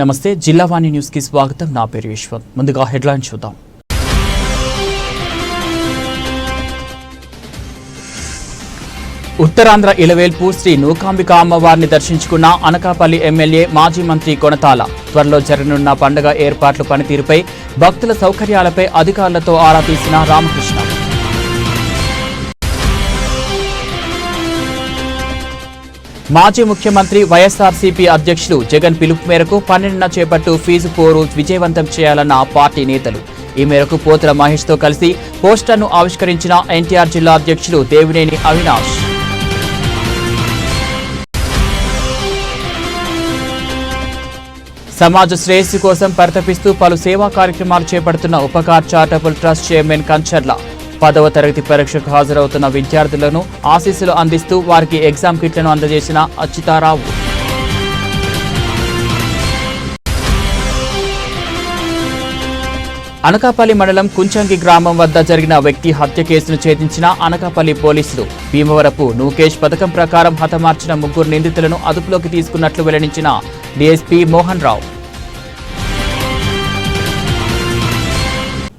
నమస్తే, జిల్లావాణి న్యూస్ కి స్వాగతం. నా పేరు యశ్వంత్. ముందుగా హెడ్లైన్ చూద్దాం. ఉత్తరాంధ్ర ఇలవేల్పు శ్రీ నూకాంబిక అమ్మవారిని దర్శించుకున్న అనకాపల్లి ఎమ్మెల్యే మాజీ మంత్రి కొనతాల. త్వరలో జరగనున్న పండుగ ఏర్పాట్ల పనితీరుపై, భక్తుల సౌకర్యాలపై అధికారులతో ఆరా తీసిన రామకృష్ణ. మాజీ ముఖ్యమంత్రి వైఎస్ఆర్సీపీ అధ్యక్షులు జగన్ పిలుపు మేరకు 12న చేపట్టు ఫీజు పోరు విజయవంతం చేయాలన్న పార్టీ నేతలు. ఈ మేరకు పోతుల మహేష్తో కలిసి పోస్టర్ను ఆవిష్కరించిన ఎన్టీఆర్ జిల్లా అధ్యక్షులు దేవినేని అవినాష్. సమాజ శ్రేయస్సు కోసం పరితపిస్తూ పలు సేవా కార్యక్రమాలు చేపడుతున్న Upkar charitable trust chairman Kancharla. 10వ తరగతి పరీక్షకు హాజరవుతున్న విద్యార్థులను ఆశీస్సులు అందిస్తూ వారికి ఎగ్జామ్ కిట్లను అందజేసిన అచ్యుతారావు. అనకాపల్లి మండలం కుంచంగి గ్రామం వద్ద జరిగిన వ్యక్తి హత్య కేసును ఛేదించిన అనకాపల్లి పోలీసులు. భీమవరపు నూకేష్ పథకం ప్రకారం హతమార్చిన 3 నిందితులను అదుపులోకి తీసుకున్నట్లు వెల్లడించిన డీఎస్పీ మోహన్ రావు.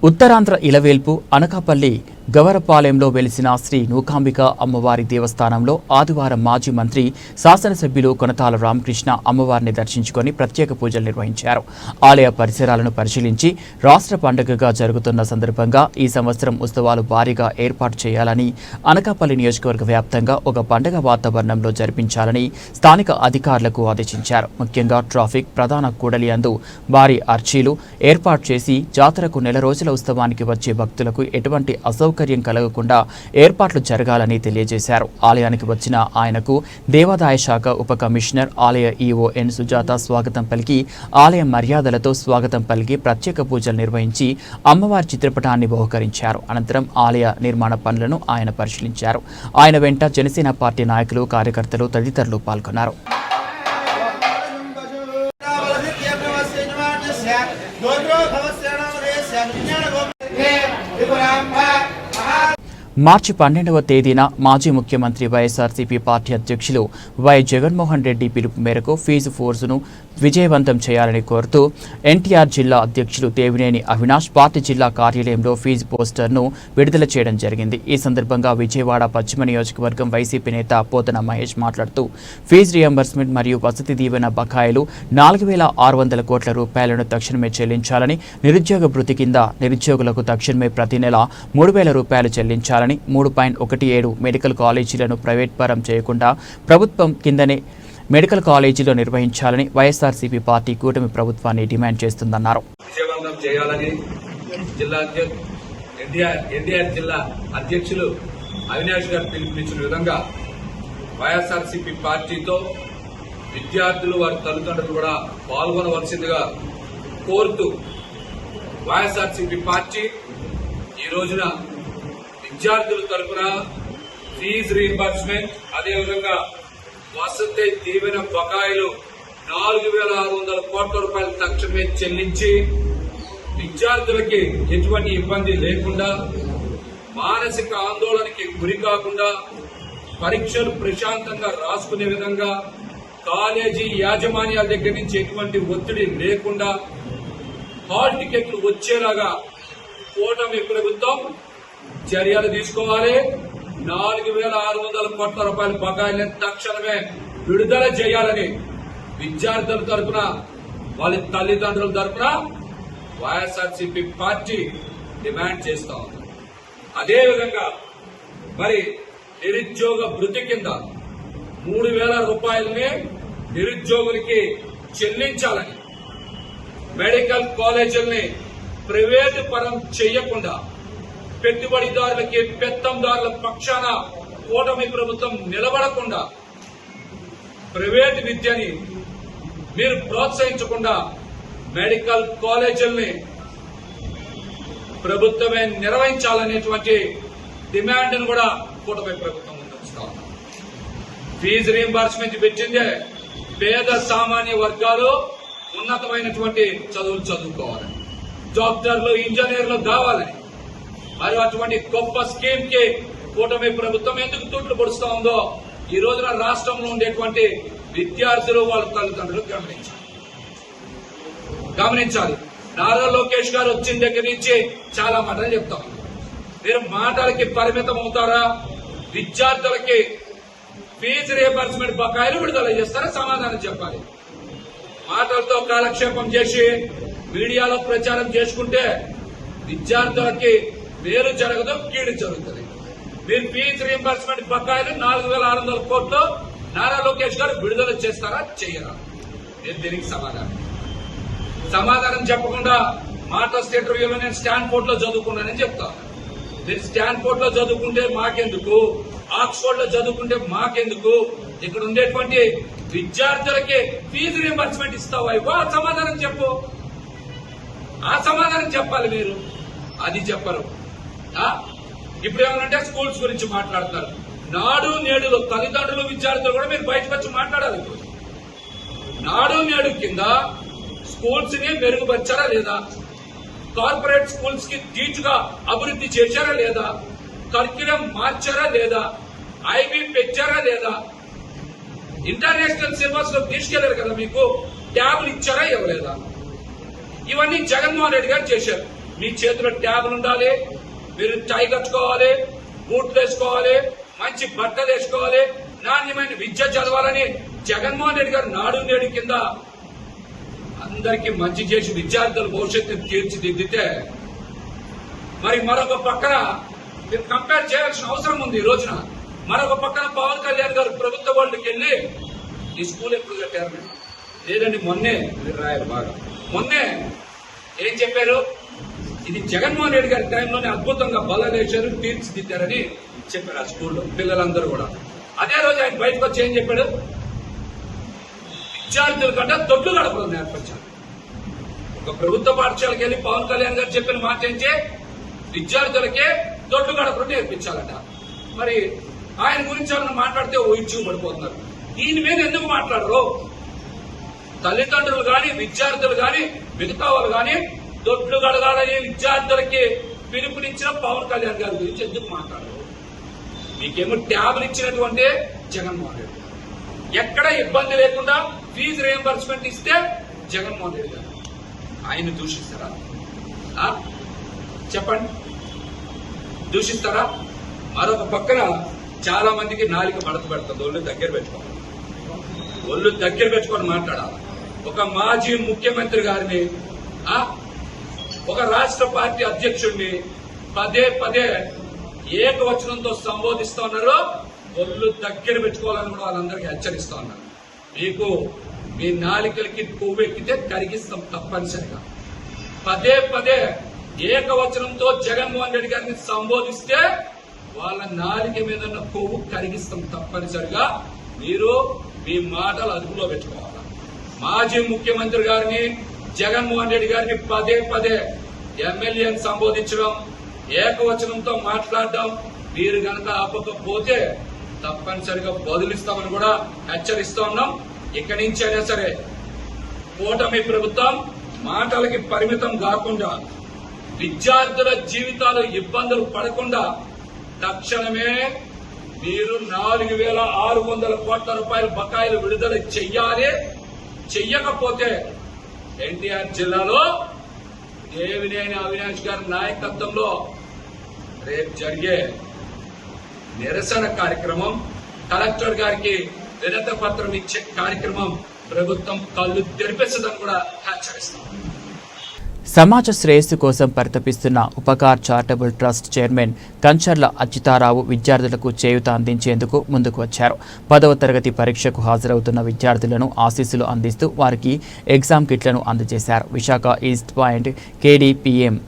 ఉత్తరాంధ్ర ఇలవేల్పు అనకాపల్లి గవరపాలెంలో వెలిసిన శ్రీ నూకాంబిక అమ్మవారి దేవస్థానంలో ఆదివారం మాజీ మంత్రి, శాసనసభ్యులు కొనతాల రామకృష్ణ అమ్మవారిని దర్శించుకొని ప్రత్యేక పూజలు నిర్వహించారు. ఆలయ పరిసరాలను పరిశీలించి రాష్ట్ర పండుగగా జరుగుతున్న సందర్భంగా ఈ సంవత్సరం ఉత్సవాలు భారీగా ఏర్పాటు చేయాలని, అనకాపల్లి నియోజకవర్గ వ్యాప్తంగా ఒక పండుగ వాతావరణంలో జరిపించాలని స్థానిక అధికారులకు ఆదేశించారు. ముఖ్యంగా ట్రాఫిక్ ప్రధాన కూడలి అందు భారీ అర్చీలు ఏర్పాటు చేసి జాతరకు నెల రోజుల ఉత్సవానికి వచ్చే భక్తులకు ఎటువంటి అసౌకర్యం కలగకుండా ఏర్పాట్లు జరగాలని తెలియజేశారు. ఆలయానికి వచ్చిన ఆయనకు దేవాదాయ శాఖ ఉప కమిషనర్, ఆలయ ఈఓ ఎన్ సుజాత స్వాగతం పలికి, ఆలయ మర్యాదలతో స్వాగతం పలికి ప్రత్యేక పూజలు నిర్వహించి అమ్మవారి చిత్రపటాన్ని బహుకరించారు. అనంతరం ఆలయ నిర్మాణ పనులను ఆయన పరిశీలించారు. ఆయన వెంట జనసేన పార్టీ నాయకులు, కార్యకర్తలు తదితరులు పాల్గొన్నారు. మార్చి 12వ తేదీన మాజీ ముఖ్యమంత్రి వైఎస్ఆర్సీపీ పార్టీ అధ్యక్షులు వై జగన్మోహన్ రెడ్డి పిలుపు మేరకు ఫీజు ఫోర్సును విజయవంతం చేయాలని కోరుతూ ఎన్టీఆర్ జిల్లా అధ్యక్షులు దేవినేని అవినాష్ పార్టీ జిల్లా కార్యాలయంలో ఫీజు పోస్టర్ను విడుదల చేయడం జరిగింది. ఈ సందర్భంగా విజయవాడ పశ్చిమ నియోజకవర్గం వైసీపీ నేత పోతుల మహేష్ మాట్లాడుతూ, ఫీజు రియంబర్స్మెంట్ మరియు వసతి దీవెన బకాయిలు 4,600 కోట్ల రూపాయలను తక్షణమే చెల్లించాలని, నిరుద్యోగ భృతి కింద నిరుద్యోగులకు తక్షణమే ప్రతి నెల 3,000 రూపాయలు చెల్లించాలని, 3.17 మెడికల్ కాలేజీలను ప్రైవేట్ పరం చేయకుండా ప్రభుత్వం కిందనే మెడికల్ కాలేజీలో నిర్వహించాలని వైఎస్ఆర్సీపీ పార్టీ కూటమి ప్రభుత్వాన్ని డిమాండ్ చేస్తుందన్నారు. విజయవంతం చేయాలని ఎన్టీఆర్ జిల్లా అధ్యక్షులు అవినాష్ గారు పిలుపునిచ్చిన విధంగా వైఎస్ఆర్సీపీ పార్టీతో విద్యార్థులు, వారి తల్లిదండ్రులు కూడా పాల్గొనవలసిందిగా కోరుతూ వైఎస్ఆర్సీపీ పార్టీ ఈ రోజున విద్యార్థుల తరఫున ఫీజు రీయింబర్స్మెంట్, అదేవిధంగా వసతి దీవెన బకాయిలు 4,600 కోట్ల రూపాయలు తక్షణమే చెల్లించి విద్యార్థులకి ఎటువంటి ఇబ్బంది లేకుండా, మానసిక ఆందోళనకి గురి కాకుండా పరీక్షలు ప్రశాంతంగా రాసుకునే విధంగా, కాలేజీ యాజమాన్యాల దగ్గర నుంచి ఎటువంటి ఒత్తిడి లేకుండా హాల్ టికెట్లు వచ్చేలాగా కూటమి ప్రభుత్వం చర్యలు తీసుకోవాలి. 4,600 కోట్ల రూపాయల బకాయిలను తక్షణమే విడుదల చేయాలని విద్యార్థుల తరఫున, వాళ్ళ తల్లిదండ్రుల తరఫున వైఎస్ఆర్సీపీ పార్టీ డిమాండ్ చేస్తా ఉంది. అదేవిధంగా మరి నిరుద్యోగ భృతి కింద 3,000 రూపాయలని నిరుద్యోగులకి చెల్లించాలని, మెడికల్ కాలేజీలని ప్రైవేటు పరం చేయకుండా పెట్టుబడిదారులకి, పెత్తందారుల పక్షాన కూటమి ప్రభుత్వం నిలబడకుండా, ప్రైవేటు విద్యని మీరు ప్రోత్సహించకుండా మెడికల్ కాలేజీల్ని ప్రభుత్వమే నిర్వహించాలనేటువంటి డిమాండ్ను కూడా కూటమి ప్రభుత్వం ముందుంచుతాం. ఫీజు రీయింబర్స్మెంట్ పెట్టిందే పేద సామాన్య వర్గాలు ఉన్నతమైనటువంటి చదువులు చదువుకోవాలని, డాక్టర్లు, ఇంజనీర్లు కావాలని, మరి అటువంటి గొప్ప స్కీమ్ కి కూటమి ప్రభుత్వం ఎందుకు తూట్లు పొడుస్తా ఉందో ఈ రోజున రాష్ట్రంలో ఉండేటువంటి విద్యార్థులు, వాళ్ళ తల్లిదండ్రులు గమనించారు. గమనించాలి. నారా లోకేష్ గారు వచ్చిన దగ్గర నుంచి చాలా మాటలు చెప్తాం. మీరు మాటలకి పరిమితం అవుతారా? విద్యార్థులకి ఫీజు రీయింబర్స్మెంట్ బకాయిలు విడుదల చేస్తారా? సమాధానం చెప్పాలి. మాటలతో కాలక్షేపం చేసి మీడియాలో ప్రచారం చేసుకుంటే విద్యార్థులకి మేలు జరగదు, కీడు జరుగుతుంది. మీరు ఫీజు రీయింబర్స్మెంట్ బకాయిలు 4,600 కోట్లు నారా లోకేష్ గారు విడుదల చేస్తారా, చేయరా? నేను దీనికి సమాధానం చెప్పకుండా మాట స్టేట్ రివ్యూలో నేను స్టాన్ఫోర్డ్ లో చదువుకున్నానని చెప్తాను. మీరు స్టాన్ఫోర్డ్ లో చదువుకుంటే మాకెందుకు, ఆక్స్ఫోర్డ్ లో చదువుకుంటే మాకెందుకు? ఇక్కడ ఉండేటువంటి విద్యార్థులకి ఫీజు రీయింబర్స్మెంట్ ఇస్తావా? ఆ సమాధానం చెప్పు. ఆ సమాధానం చెప్పాలి మీరు. అది చెప్పరు. ఇప్పుడు ఏమనంటే స్కూల్స్ గురించి మాట్లాడతారు. నాడు నేడులో తల్లిదండ్రులు విద్యార్థులు కూడా మీరు బయటకు వచ్చి మాట్లాడాలి. ఇప్పుడు నాడు నేడు కింద స్కూల్స్ ని మెరుగుపరిచారా లేదా? కార్పొరేట్ స్కూల్స్ కి ధీటుగా అభివృద్ధి చేశారా లేదా? కరిక్యులం మార్చారా లేదా? ఐబీ పెంచారా లేదా? ఇంటర్నేషనల్ సిలబస్ లో తీసుకెళ్లారు కదా, మీకు ట్యాబ్లు ఇచ్చారా ఇవ్వలేదా? ఇవన్నీ జగన్మోహన్ రెడ్డి గారు చేశారు. మీ చేతిలో ట్యాబ్లు ఉండాలి, మీరు టై కట్టుకోవాలి, బూట్లు వేసుకోవాలి, మంచి బట్టలు వేసుకోవాలి, నాణ్యమైన విద్య చదవాలని జగన్మోహన్ రెడ్డి గారు నాడు నేడు కింద అందరికీ మంచి చేసి విద్యార్థుల భవిష్యత్తును తీర్చిదిద్దితే, మరి మరొక పక్కన మీరు కంపేర్ చేయాల్సిన అవసరం ఉంది. ఈ రోజున మరొక పక్కన పవన్ కళ్యాణ్ గారు ప్రభుత్వ వాళ్ళకి వెళ్లి ఈ స్కూల్ ఎప్పుడు కట్టారు? లేదండి, మొన్నే మీరు రాయాలి బాగా. మొన్నే ఏం చెప్పారు? ఇది జగన్మోహన్ రెడ్డి గారి టైంలోనే అద్భుతంగా బలలేశారు, తీర్చిదిద్దారని చెప్పారు ఆ స్కూల్లో పిల్లలందరూ కూడా. అదే రోజు ఆయన బయటకు వచ్చి ఏం చెప్పాడు? విద్యార్థుల కంటే దొడ్లు గడపడం నేర్పించారు. ఒక ప్రభుత్వ పాఠశాలకు వెళ్లి పవన్ కళ్యాణ్ గారు చెప్పిన మాట ఏంటి? విద్యార్థులకే దొడ్లు గడపడం నేర్పించాలట. మరి ఆయన గురించి ఏమన్నా మాట్లాడితే ఊహించు పడిపోతున్నారు. దీని మీద ఎందుకు మాట్లాడరు? తల్లిదండ్రులు గాని, విద్యార్థులు గాని, మిగతా వాళ్ళు గాని దొడ్లు గడగాలని విద్యార్థులకి పిలుపునిచ్చిన పవన్ కళ్యాణ్ గారి గురించి ఎందుకు మాట్లాడరు? మీకేమో ట్యాబ్లు ఇచ్చినటువంటి జగన్మోహన్ రెడ్డి, ఎక్కడ ఇబ్బంది లేకుండా ఫీజు రీయింబర్స్మెంట్ ఇస్తే జగన్మోహన్ రెడ్డి గారు ఆయన దూషిస్తారా? చెప్పండి, దూషిస్తారా? మరొక పక్కన చాలా మందికి నాలిక మడత పెడుతుంది. ఒళ్ళు దగ్గర పెట్టుకొని మాట్లాడాలి. ఒక మాజీ ముఖ్యమంత్రి గారిని, ఒక రాష్ట్ర పార్టీ అధ్యక్షుడిని పదే పదే ఏకవచనంతో సంబోధిస్తా ఉన్నారు. ఒళ్ళు దగ్గర పెట్టుకోవాలని కూడా వాళ్ళందరికీ హెచ్చరిస్తా ఉన్నారు. మీకు మీ నాలికలకి కొవ్వెక్కితే కరిగిస్తాం తప్పనిసరిగా. పదే పదే ఏకవచనంతో జగన్మోహన్ రెడ్డి గారిని సంబోధిస్తే వాళ్ళ నాలిక మీద ఉన్న కొవ్వు కరిగిస్తాం తప్పనిసరిగా. మీరు మీ మాటలు అదుపులో పెట్టుకోవాలి. మాజీ ముఖ్యమంత్రి గారిని, జగన్మోహన్ రెడ్డి గారిని పదే పదే ఎమ్మెల్యేని సంబోధించడం, ఏకవచనంతో మాట్లాడడం మీరు గనక ఆపకపోతే తప్పనిసరిగా బదులిస్తామని కూడా హెచ్చరిస్తా ఉన్నాం. ఇక్కడి నుంచి అయినా సరే కూటమి ప్రభుత్వం మాటలకి పరిమితం కాకుండా, విద్యార్థుల జీవితాలు ఇబ్బందులు పడకుండా తక్షణమే మీరు 4,600 కోట్ల రూపాయల బకాయిలు విడుదల చెయ్యాలి. చెయ్యకపోతే ఎన్టీఆర్ జిల్లాలో దేవినేని అవినాష్ గారి నాయకత్వంలో రేపు జరిగే నిరసన కార్యక్రమం, కలెక్టర్ గారికి వినతి పత్రం ఇచ్చే కార్యక్రమం ప్రభుత్వం కళ్ళు తెరిపిస్తుందని కూడా హెచ్చరిస్తాం. సమాజ శ్రేయస్సు కోసం పరితపిస్తున్న Upkar charitable trust chairman Kancharla Achyutarao విద్యార్థులకు చేయూత అందించేందుకు ముందుకు వచ్చారు. 10వ తరగతి పరీక్షకు హాజరవుతున్న విద్యార్థులను ఆశీస్సులు అందిస్తూ వారికి ఎగ్జామ్ కిట్లను అందజేశారు. విశాఖ ఈస్ట్ పాయింట్ KDPM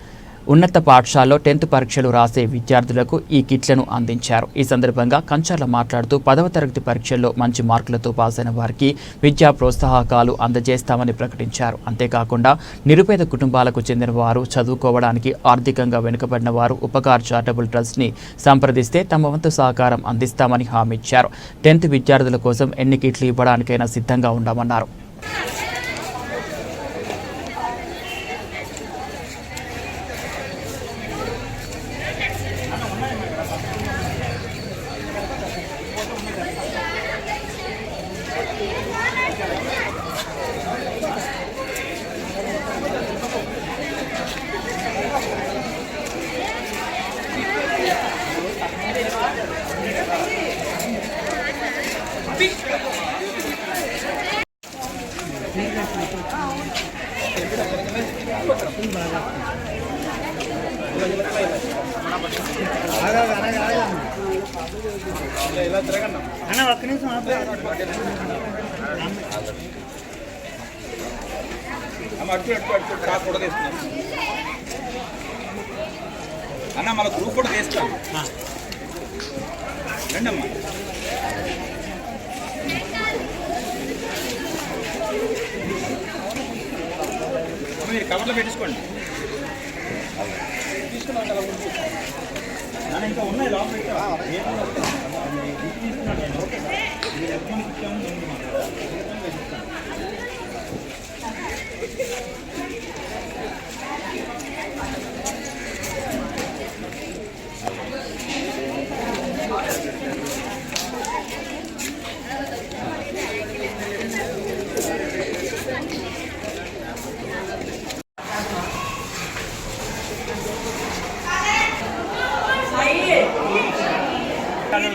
ఉన్నత పాఠశాలలో 10th పరీక్షలు రాసే విద్యార్థులకు ఈ కిట్లను అందించారు. ఈ సందర్భంగా కంచర్ల మాట్లాడుతూ 10వ తరగతి పరీక్షల్లో మంచి మార్కులతో పాసైన వారికి విద్యా ప్రోత్సాహకాలు అందజేస్తామని ప్రకటించారు. అంతేకాకుండా నిరుపేద కుటుంబాలకు చెందిన వారు, చదువుకోవడానికి ఆర్థికంగా వెనుకబడిన వారు ఉపకార్ చారిటబుల్ ట్రస్ట్ని సంప్రదిస్తే తమ వంతు సహకారం అందిస్తామని హామీ ఇచ్చారు. 10th విద్యార్థుల కోసం ఎన్ని కిట్లు ఇవ్వడానికైనా సిద్ధంగా ఉన్నామన్నారు. అన్న ఒక్క నిమిషం అన్న మన గ్రూప్ కూడా తీస్తాం రండి అమ్మా. మీరు కవర్లో పెట్టించుకోండి. నన్ను ఇంకా ఉన్నాయి లోపల తీసుకున్నాను నేను. మీరు ఎగ్జామ్కి ఇచ్చాము నేను పెట్టిస్తాను.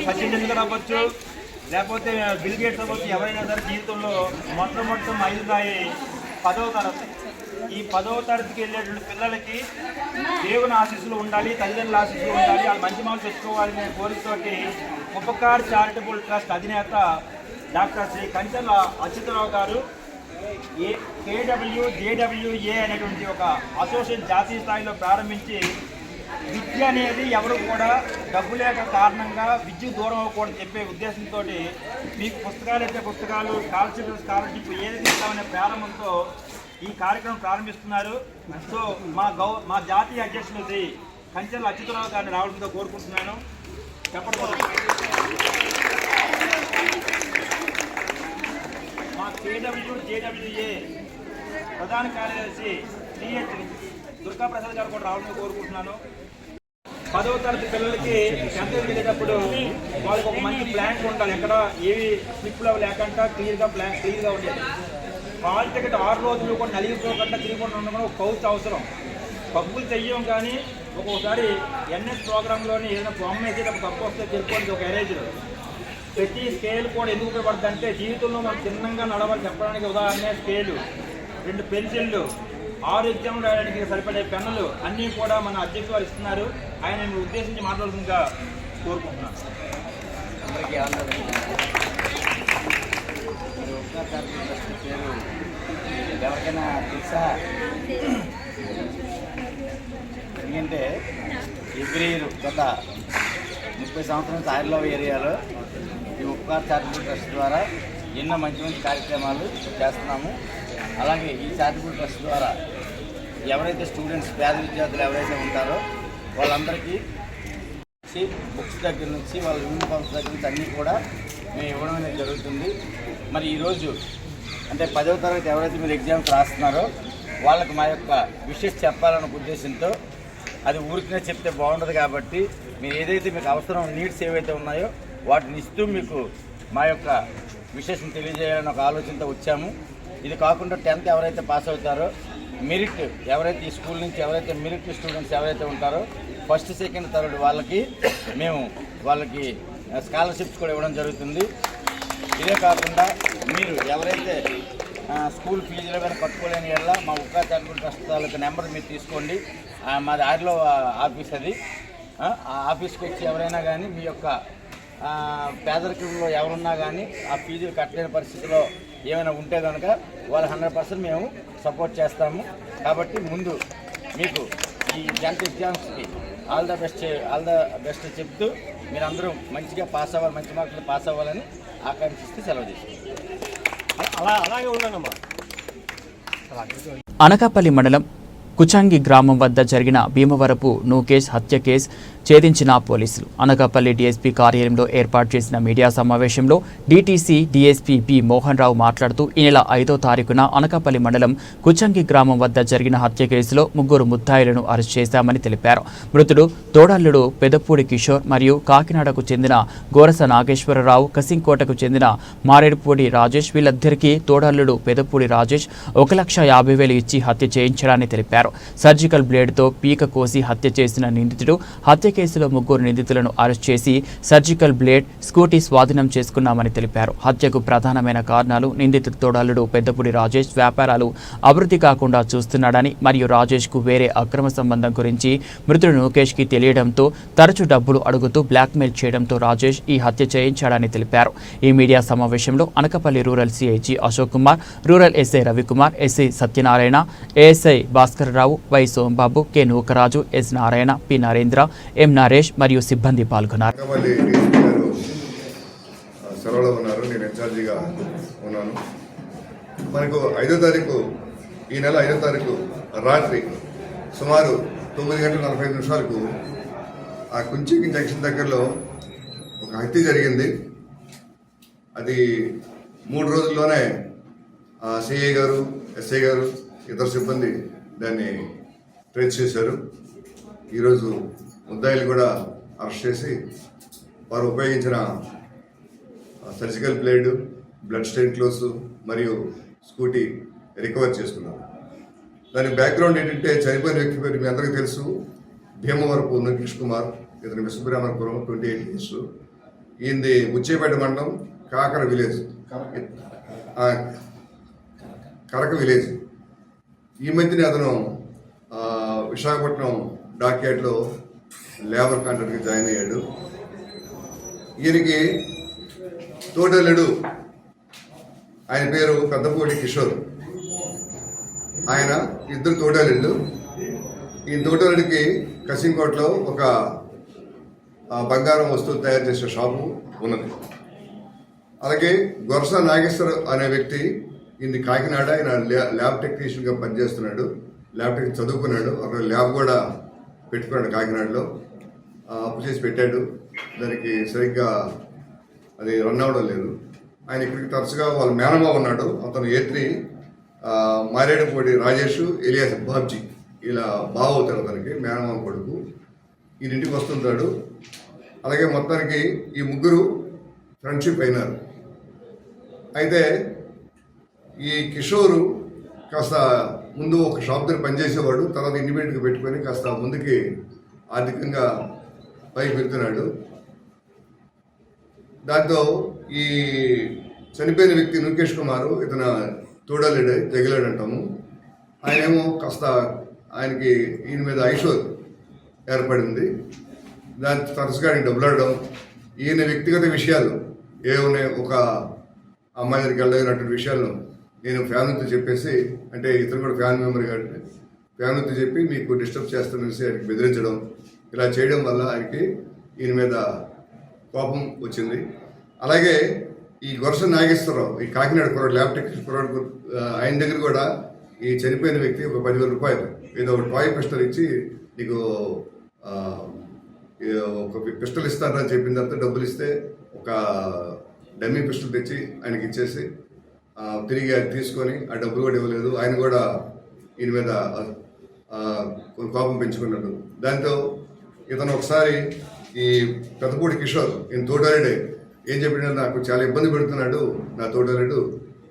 సచిన్ టెండూల్కర్ అవ్వచ్చు, లేకపోతే బిల్ గేట్స్ అవ్వచ్చు, ఎవరైనా సరే జీవితంలో మొట్టమొదటి మైలురాయి 10వ తరగతి. ఈ 10వ తరగతికి వెళ్ళేటువంటి పిల్లలకి దేవుని ఆశీస్సులు ఉండాలి, తల్లిదండ్రుల ఆశీస్సులు ఉండాలి, వాళ్ళు మంచి మార్కులు తెచ్చుకోవాలనే కోరికతోటి ఉపకార్ చారిటబుల్ ట్రస్ట్ అధినేత డాక్టర్ శ్రీ కంచెల అచ్యుతరావు గారు KWJWA అనేటువంటి ఒక అసోసియేషన్ జాతీయ స్థాయిలో ప్రారంభించి విద్య అనేది ఎవరు కూడా డబ్బు లేక కారణంగా విద్యకు దూరం అవ్వకూడదు చెప్పే ఉద్దేశంతో మీకు పుస్తకాలు అయితే పుస్తకాలు, స్కాలర్షిప్ ఏదైతే ఇస్తామనే ప్రారంభంతో ఈ కార్యక్రమం ప్రారంభిస్తున్నారు. సో మా జాతీయ అధ్యక్షులు శ్రీ కంచెల అచ్యుతరావు గారిని రావడంతో కోరుకుంటున్నాను. చెప్పడం మా KWJWA ప్రధాన కార్యదర్శి TH దుర్గాప్రసాద్ గారు కూడా రావడం కోరుకుంటున్నాను. 10వ తరగతి పిల్లలకి 10th వెళ్ళేటప్పుడు వాళ్ళకి ఒక మంచి ప్లాన్ ఉండాలి. ఎక్కడ ఏవి స్లిప్లు అవి లేకుండా క్లియర్గా ఉండేది. హాల్ టికెట్ 6 రోజులు కూడా నలిగిపోకుండా తిరిగిపోకుండా ఉండకుండా ఒక కౌచ్ అవసరం. పప్పులు చెయ్యం కానీ ఒక్కొక్కసారి NS ప్రోగ్రాంలోని ఏదైనా బొమ్మ వేసేటప్పుడు తప్పు వస్తే తెలుసుకోండి ఒక ఎరేజ్లో. ప్రతి స్కేల్ కూడా ఎందుకు ఉపయోగపడుతుంది అంటే జీవితంలో మనం చిన్నంగా నడవాలి చెప్పడానికి ఉదాహరణ స్కేలు, 2 పెన్సిళ్ళు, 6 ఎగ్జామ్లు రాయడానికి సరిపడే పెన్నులు అన్నీ కూడా మన అధ్యక్షులు వారు ఇస్తున్నారు. ఆయన ఉద్దేశించి మాట్లాడుతుందిగా కోరుకుంటున్నాను. అందరికీ పేరు ఎవరికైనా తెలుసా? ఎందుకంటే ఎవ్రీ ఇయర్ గత 30 సంవత్సరాల సాయిలో ఏరియాలో ఈ ఉపకార్ చారిటబుల్ ట్రస్ట్ ద్వారా ఎన్నో మంచి మంచి కార్యక్రమాలు చేస్తున్నాము. అలాగే ఈ చారిటబుల్ ట్రస్ట్ ద్వారా ఎవరైతే స్టూడెంట్స్, పేద విద్యార్థులు ఎవరైతే ఉంటారో వాళ్ళందరికీ బుక్స్ దగ్గర నుంచి వాళ్ళ యూనిఫామ్స్ దగ్గర నుంచి అన్నీ కూడా మేము ఇవ్వడం అనేది జరుగుతుంది. మరి ఈరోజు అంటే 10వ తరగతి ఎవరైతే మీరు ఎగ్జామ్స్ రాస్తున్నారో వాళ్ళకి మా యొక్క విషెస్ చెప్పాలన్న ఉద్దేశంతో, అది ఊరికనే చెప్తే బాగుండదు కాబట్టి మీరు ఏదైతే మీకు అవసరం నీడ్స్ ఏవైతే ఉన్నాయో వాటిని ఇస్తూ మీకు మా యొక్క విషెస్ని తెలియజేయాలని ఒక ఆలోచనతో వచ్చాము. ఇది కాకుండా 10th ఎవరైతే పాస్ అవుతారో మెరిట్ ఎవరైతే ఈ స్కూల్ నుంచి ఎవరైతే మెరిట్ స్టూడెంట్స్ ఎవరైతే ఉంటారో ఫస్ట్, సెకండ్, థర్డ్ వాళ్ళకి స్కాలర్షిప్స్ కూడా ఇవ్వడం జరుగుతుంది. ఇదే కాకుండా మీరు ఎవరైతే స్కూల్ ఫీజుల మీద కట్టుకోలేని వల్ల మా ఉపకార్ చారిటబుల్ ట్రస్ట్ తాలూకా నెంబర్ మీరు తీసుకోండి. మాది ఆరిలో ఆఫీస్ అది. ఆ ఆఫీస్కి వచ్చి ఎవరైనా కానీ మీ యొక్క పేదరికంలో ఎవరున్నా కానీ ఆ ఫీజులు కట్టలేని పరిస్థితిలో ఏమైనా ఉంటే కనుక వాళ్ళు 100% మేము సపోర్ట్ చేస్తాము. కాబట్టి ముందు మీకు ఈ 10th ఎగ్జామ్స్కి ఆల్ ద బెస్ట్ చెప్తూ మీరందరూ మంచిగా పాస్ అవ్వాలి, మంచి మార్కులు పాస్ అవ్వాలని ఆకాంక్షిస్తూ సెలవు తీసుకుంటాం. అలాగే ఉన్నానమ్మా. అనకాపల్లి మండలం కుచంగి గ్రామం వద్ద జరిగిన భీమవరపు నూకేష్ హత్య కేసు ఛేదించిన పోలీసులు. అనకాపల్లి డీఎస్పీ కార్యాలయంలో ఏర్పాటు చేసిన మీడియా సమావేశంలో DTC DSP B Mohan Rao మాట్లాడుతూ ఈ నెల 5వ తారీఖున అనకాపల్లి మండలం కుచంగి గ్రామం వద్ద జరిగిన హత్య కేసులో 3 ముద్దాయిలను అరెస్ట్ చేశామని తెలిపారు. మృతుడు తోడల్లుడు పెదపూడి కిషోర్ మరియు కాకినాడకు చెందిన గోరస నాగేశ్వరరావు, కసింకోటకు చెందిన మారేడుపూడి రాజేష్. వీళ్ళిద్దరికీ తోడల్లుడు పెదపూడి రాజేష్ 1,50,000 ఇచ్చి హత్య చేయించడాన్ని తెలిపారు. తెలిపారు. సర్జికల్ బ్లేడ్తో పీక కోసి హత్య చేసిన నిందితుడు హత్య కేసులో 3 నిందితులను అరెస్ట్ చేసి సర్జికల్ బ్లేడ్, స్కూటీ స్వాధీనం చేసుకున్నామని తెలిపారు. హత్యకు ప్రధానమైన కారణాలు నిందితుడి తోడల్లుడు పెద్దపూడి రాజేష్ వ్యాపారాలు అభివృద్ధి కాకుండా చూస్తున్నాడని మరియు రాజేష్కు వేరే అక్రమ సంబంధం గురించి మృతుడు నూకేష్కి తెలియడంతో తరచూ డబ్బులు అడుగుతూ బ్లాక్మెయిల్ చేయడంతో రాజేష్ ఈ హత్య చేయించాడని తెలిపారు. ఈ మీడియా సమావేశంలో అనకాపల్లి రూరల్ సిఐజీ Ashok Kumar, rural SI Ravikumar, SI Satyanarayana, ASI Bhaskar Rao, Y Sombabu, K Nookaraju, S Narayana, P Narendra, M Naresh మరియు సిబ్బంది పాల్గొన్నారు. సెలవులో ఉన్నారు, నేను ఇన్ఛార్జిగా ఉన్నాను. మనకు 5వ తారీఖు, ఈ నెల 5వ తారీఖు రాత్రి సుమారు 9:45 ఆ కుంచికి జంక్షన్ దగ్గరలో ఒక హత్య జరిగింది. అది 3 రోజుల్లోనే సిఐ గారు, ఎస్ఐ గారు, ఇతర సిబ్బంది దాన్ని ట్రేస్ చేశారు. ఈరోజు ముద్దాయిలు కూడా అరెస్ట్ చేసి వారు ఉపయోగించిన surgical blade, blood strain clothes మరియు స్కూటీ రికవర్ చేసుకున్నారు. దాని బ్యాక్గ్రౌండ్ ఏంటంటే చనిపోయిన వ్యక్తి పేరు మీ అందరికీ తెలుసు, భీమవరపు నూకేష్ కుమార్. ఇతని విశ్వబ్రహ్మపురం 28 ఇయర్స్. ఈయనది ఉచ్చేపేట మండలం కాకర విలేజ్, కరక విలేజ్. ఈ మధ్యనే అతను విశాఖపట్నం డాక్యార్డ్లో లేబర్ కాంట్రాక్ట్కి జాయిన్ అయ్యాడు. ఈయనకి తోటల్లుడు, ఆయన పేరు పెద్దపూడి కిషోర్. ఆయన 2 తోటల్లుళ్ళు. ఈ తోటల్లుడికి కసింకోటలో ఒక బంగారం వస్తువులు తయారు చేసే షాపు ఉన్నది. అలాగే గొరస నాగేశ్వర అనే వ్యక్తి, ఇది కాకినాడ, ఆయన ల్యాబ్ టెక్నీషియన్గా పనిచేస్తున్నాడు. ల్యాబ్ టెక్నీషియన్ చదువుకున్నాడు, అక్కడ ల్యాబ్ కూడా పెట్టుకున్నాడు కాకినాడలో. అప్పు చేసి పెట్టాడు, దానికి సరిగ్గా అది రన్ అవ్వడం లేదు. ఆయన ఇక్కడికి తరచుగా వాళ్ళ మేనమా ఉన్నాడు, అతను A3 మారేడుపూడి రాజేష్ ఎలియాస్ బాబ్జీ, ఇలా బావ అవుతాడు అతనికి, మేనమా కొడుకు. ఈయన ఇంటికి వస్తుంటాడు. అలాగే మొత్తానికి ఈ 3 ఫ్రెండ్షిప్ అయినారు. అయితే ఈ కిషోరు కాస్త ముందు ఒక షాప్ దగ్గర పనిచేసేవాడు, తర్వాత ఇండిపెండెంట్గా పెట్టుకొని కాస్త ముందుకి ఆర్థికంగా పైకి పెడుతున్నాడు. దాంతో ఈ చనిపోయిన వ్యక్తి నూకేష్ కుమారు, ఇతను తోడలేడు, తెగిలాడు అంటాము. ఆయనేమో కాస్త ఆయనకి ఈయన మీద ఐషోర్ ఏర్పడింది. దాని తరచుగా ఆయన డబ్బులు అడగడం, ఈయన వ్యక్తిగత విషయాలు ఏమున్నాయి, ఒక అమ్మాయి దగ్గరికి వెళ్ళగినటువంటి విషయాలను నేను ఫ్యామిలీతో చెప్పేసి, అంటే ఇతను కూడా ఫ్యామిలీ మెంబర్ కాబట్టి ఫ్యామిలీతో చెప్పి మీకు డిస్టర్బ్ చేస్తాననేసి ఆయనకి బెదిరించడం, ఇలా చేయడం వల్ల ఆయనకి ఈయన మీద కోపం వచ్చింది. అలాగే ఈ గొరస నాగేశ్వరరావు, ఈ కాకినాడ కుర్రాడు, ల్యాబ్ టెక్నీషియన్ కుర్రాడు, ఆయన దగ్గర కూడా ఈ చనిపోయిన వ్యక్తి ఒక 10,000 రూపాయలు ఏదో ఒక టాయ్ పిస్టల్ ఇచ్చి, నీకు ఒక పిస్టల్ ఇస్తానని చెప్పిన తర్వాత డబ్బులు ఇస్తే ఒక డమ్మీ పిస్టల్ తెచ్చి ఆయనకి ఇచ్చేసి తిరిగి అది తీసుకొని ఆ డబ్బులు కూడా ఇవ్వలేదు. ఆయన కూడా ఈయన మీద కోపం పెంచుకున్నాడు. దాంతో ఇతను ఒకసారి ఈ పెద్దపూడి కిషోర్, ఈయన తోటలేడే, ఏం చెప్పినా నాకు చాలా ఇబ్బంది పెడుతున్నాడు, నా తోటలేడు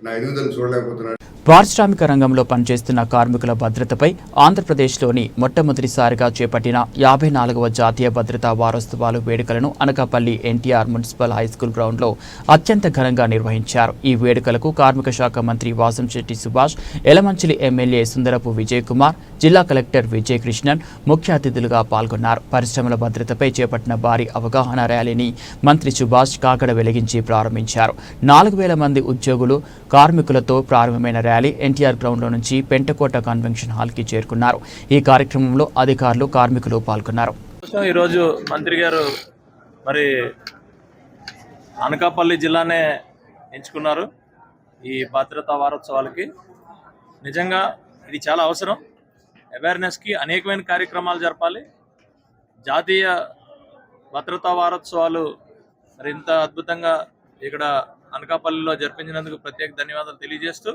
నా ఎదుగుదల చూడలేకపోతున్నాడు. పారిశ్రామిక రంగంలో పనిచేస్తున్న కార్మికుల భద్రతపై ఆంధ్రప్రదేశ్లోని మొట్టమొదటిసారిగా చేపట్టిన 54వ జాతీయ భద్రతా వారోత్సవాలు వేడుకలను అనకాపల్లి ఎన్టీఆర్ మున్సిపల్ హైస్కూల్ గ్రౌండ్లో అత్యంత ఘనంగా నిర్వహించారు. ఈ వేడుకలకు కార్మిక శాఖ మంత్రి వాసంశెట్టి సుభాష్, ఎలమంచిలి ఎమ్మెల్యే సుందరపు విజయ్ కుమార్, జిల్లా కలెక్టర్ విజయ్ కృష్ణన్ ముఖ్య అతిథులుగా పాల్గొన్నారు. పరిశ్రమల భద్రతపై చేపట్టిన భారీ అవగాహన ర్యాలీని మంత్రి సుభాష్ కాకడ వెలిగించి ప్రారంభించారు. 4,000 మంది ఉద్యోగులు, కార్మికులతో ప్రారంభమైన ర్యాలీ ఎన్టీఆర్ గ్రౌండ్లో నుంచి పెంటకోట కన్వెన్షన్ హాల్కి చేరుకున్నారు. ఈ కార్యక్రమంలో అధికారులు, కార్మికులు పాల్గొన్నారు. ఈరోజు మంత్రి గారు మరి అనకాపల్లి జిల్లానే ఎంచుకున్నారు ఈ భద్రతా వారోత్సవాలకి. నిజంగా ఇది చాలా అవసరం. అవేర్నెస్కి అనేకమైన కార్యక్రమాలు జరపాలి. జాతీయ భద్రతా వారోత్సవాలు మరి ఇంత అద్భుతంగా ఇక్కడ అనకాపల్లిలో జరిపించినందుకు ప్రత్యేక ధన్యవాదాలు తెలియజేస్తూ,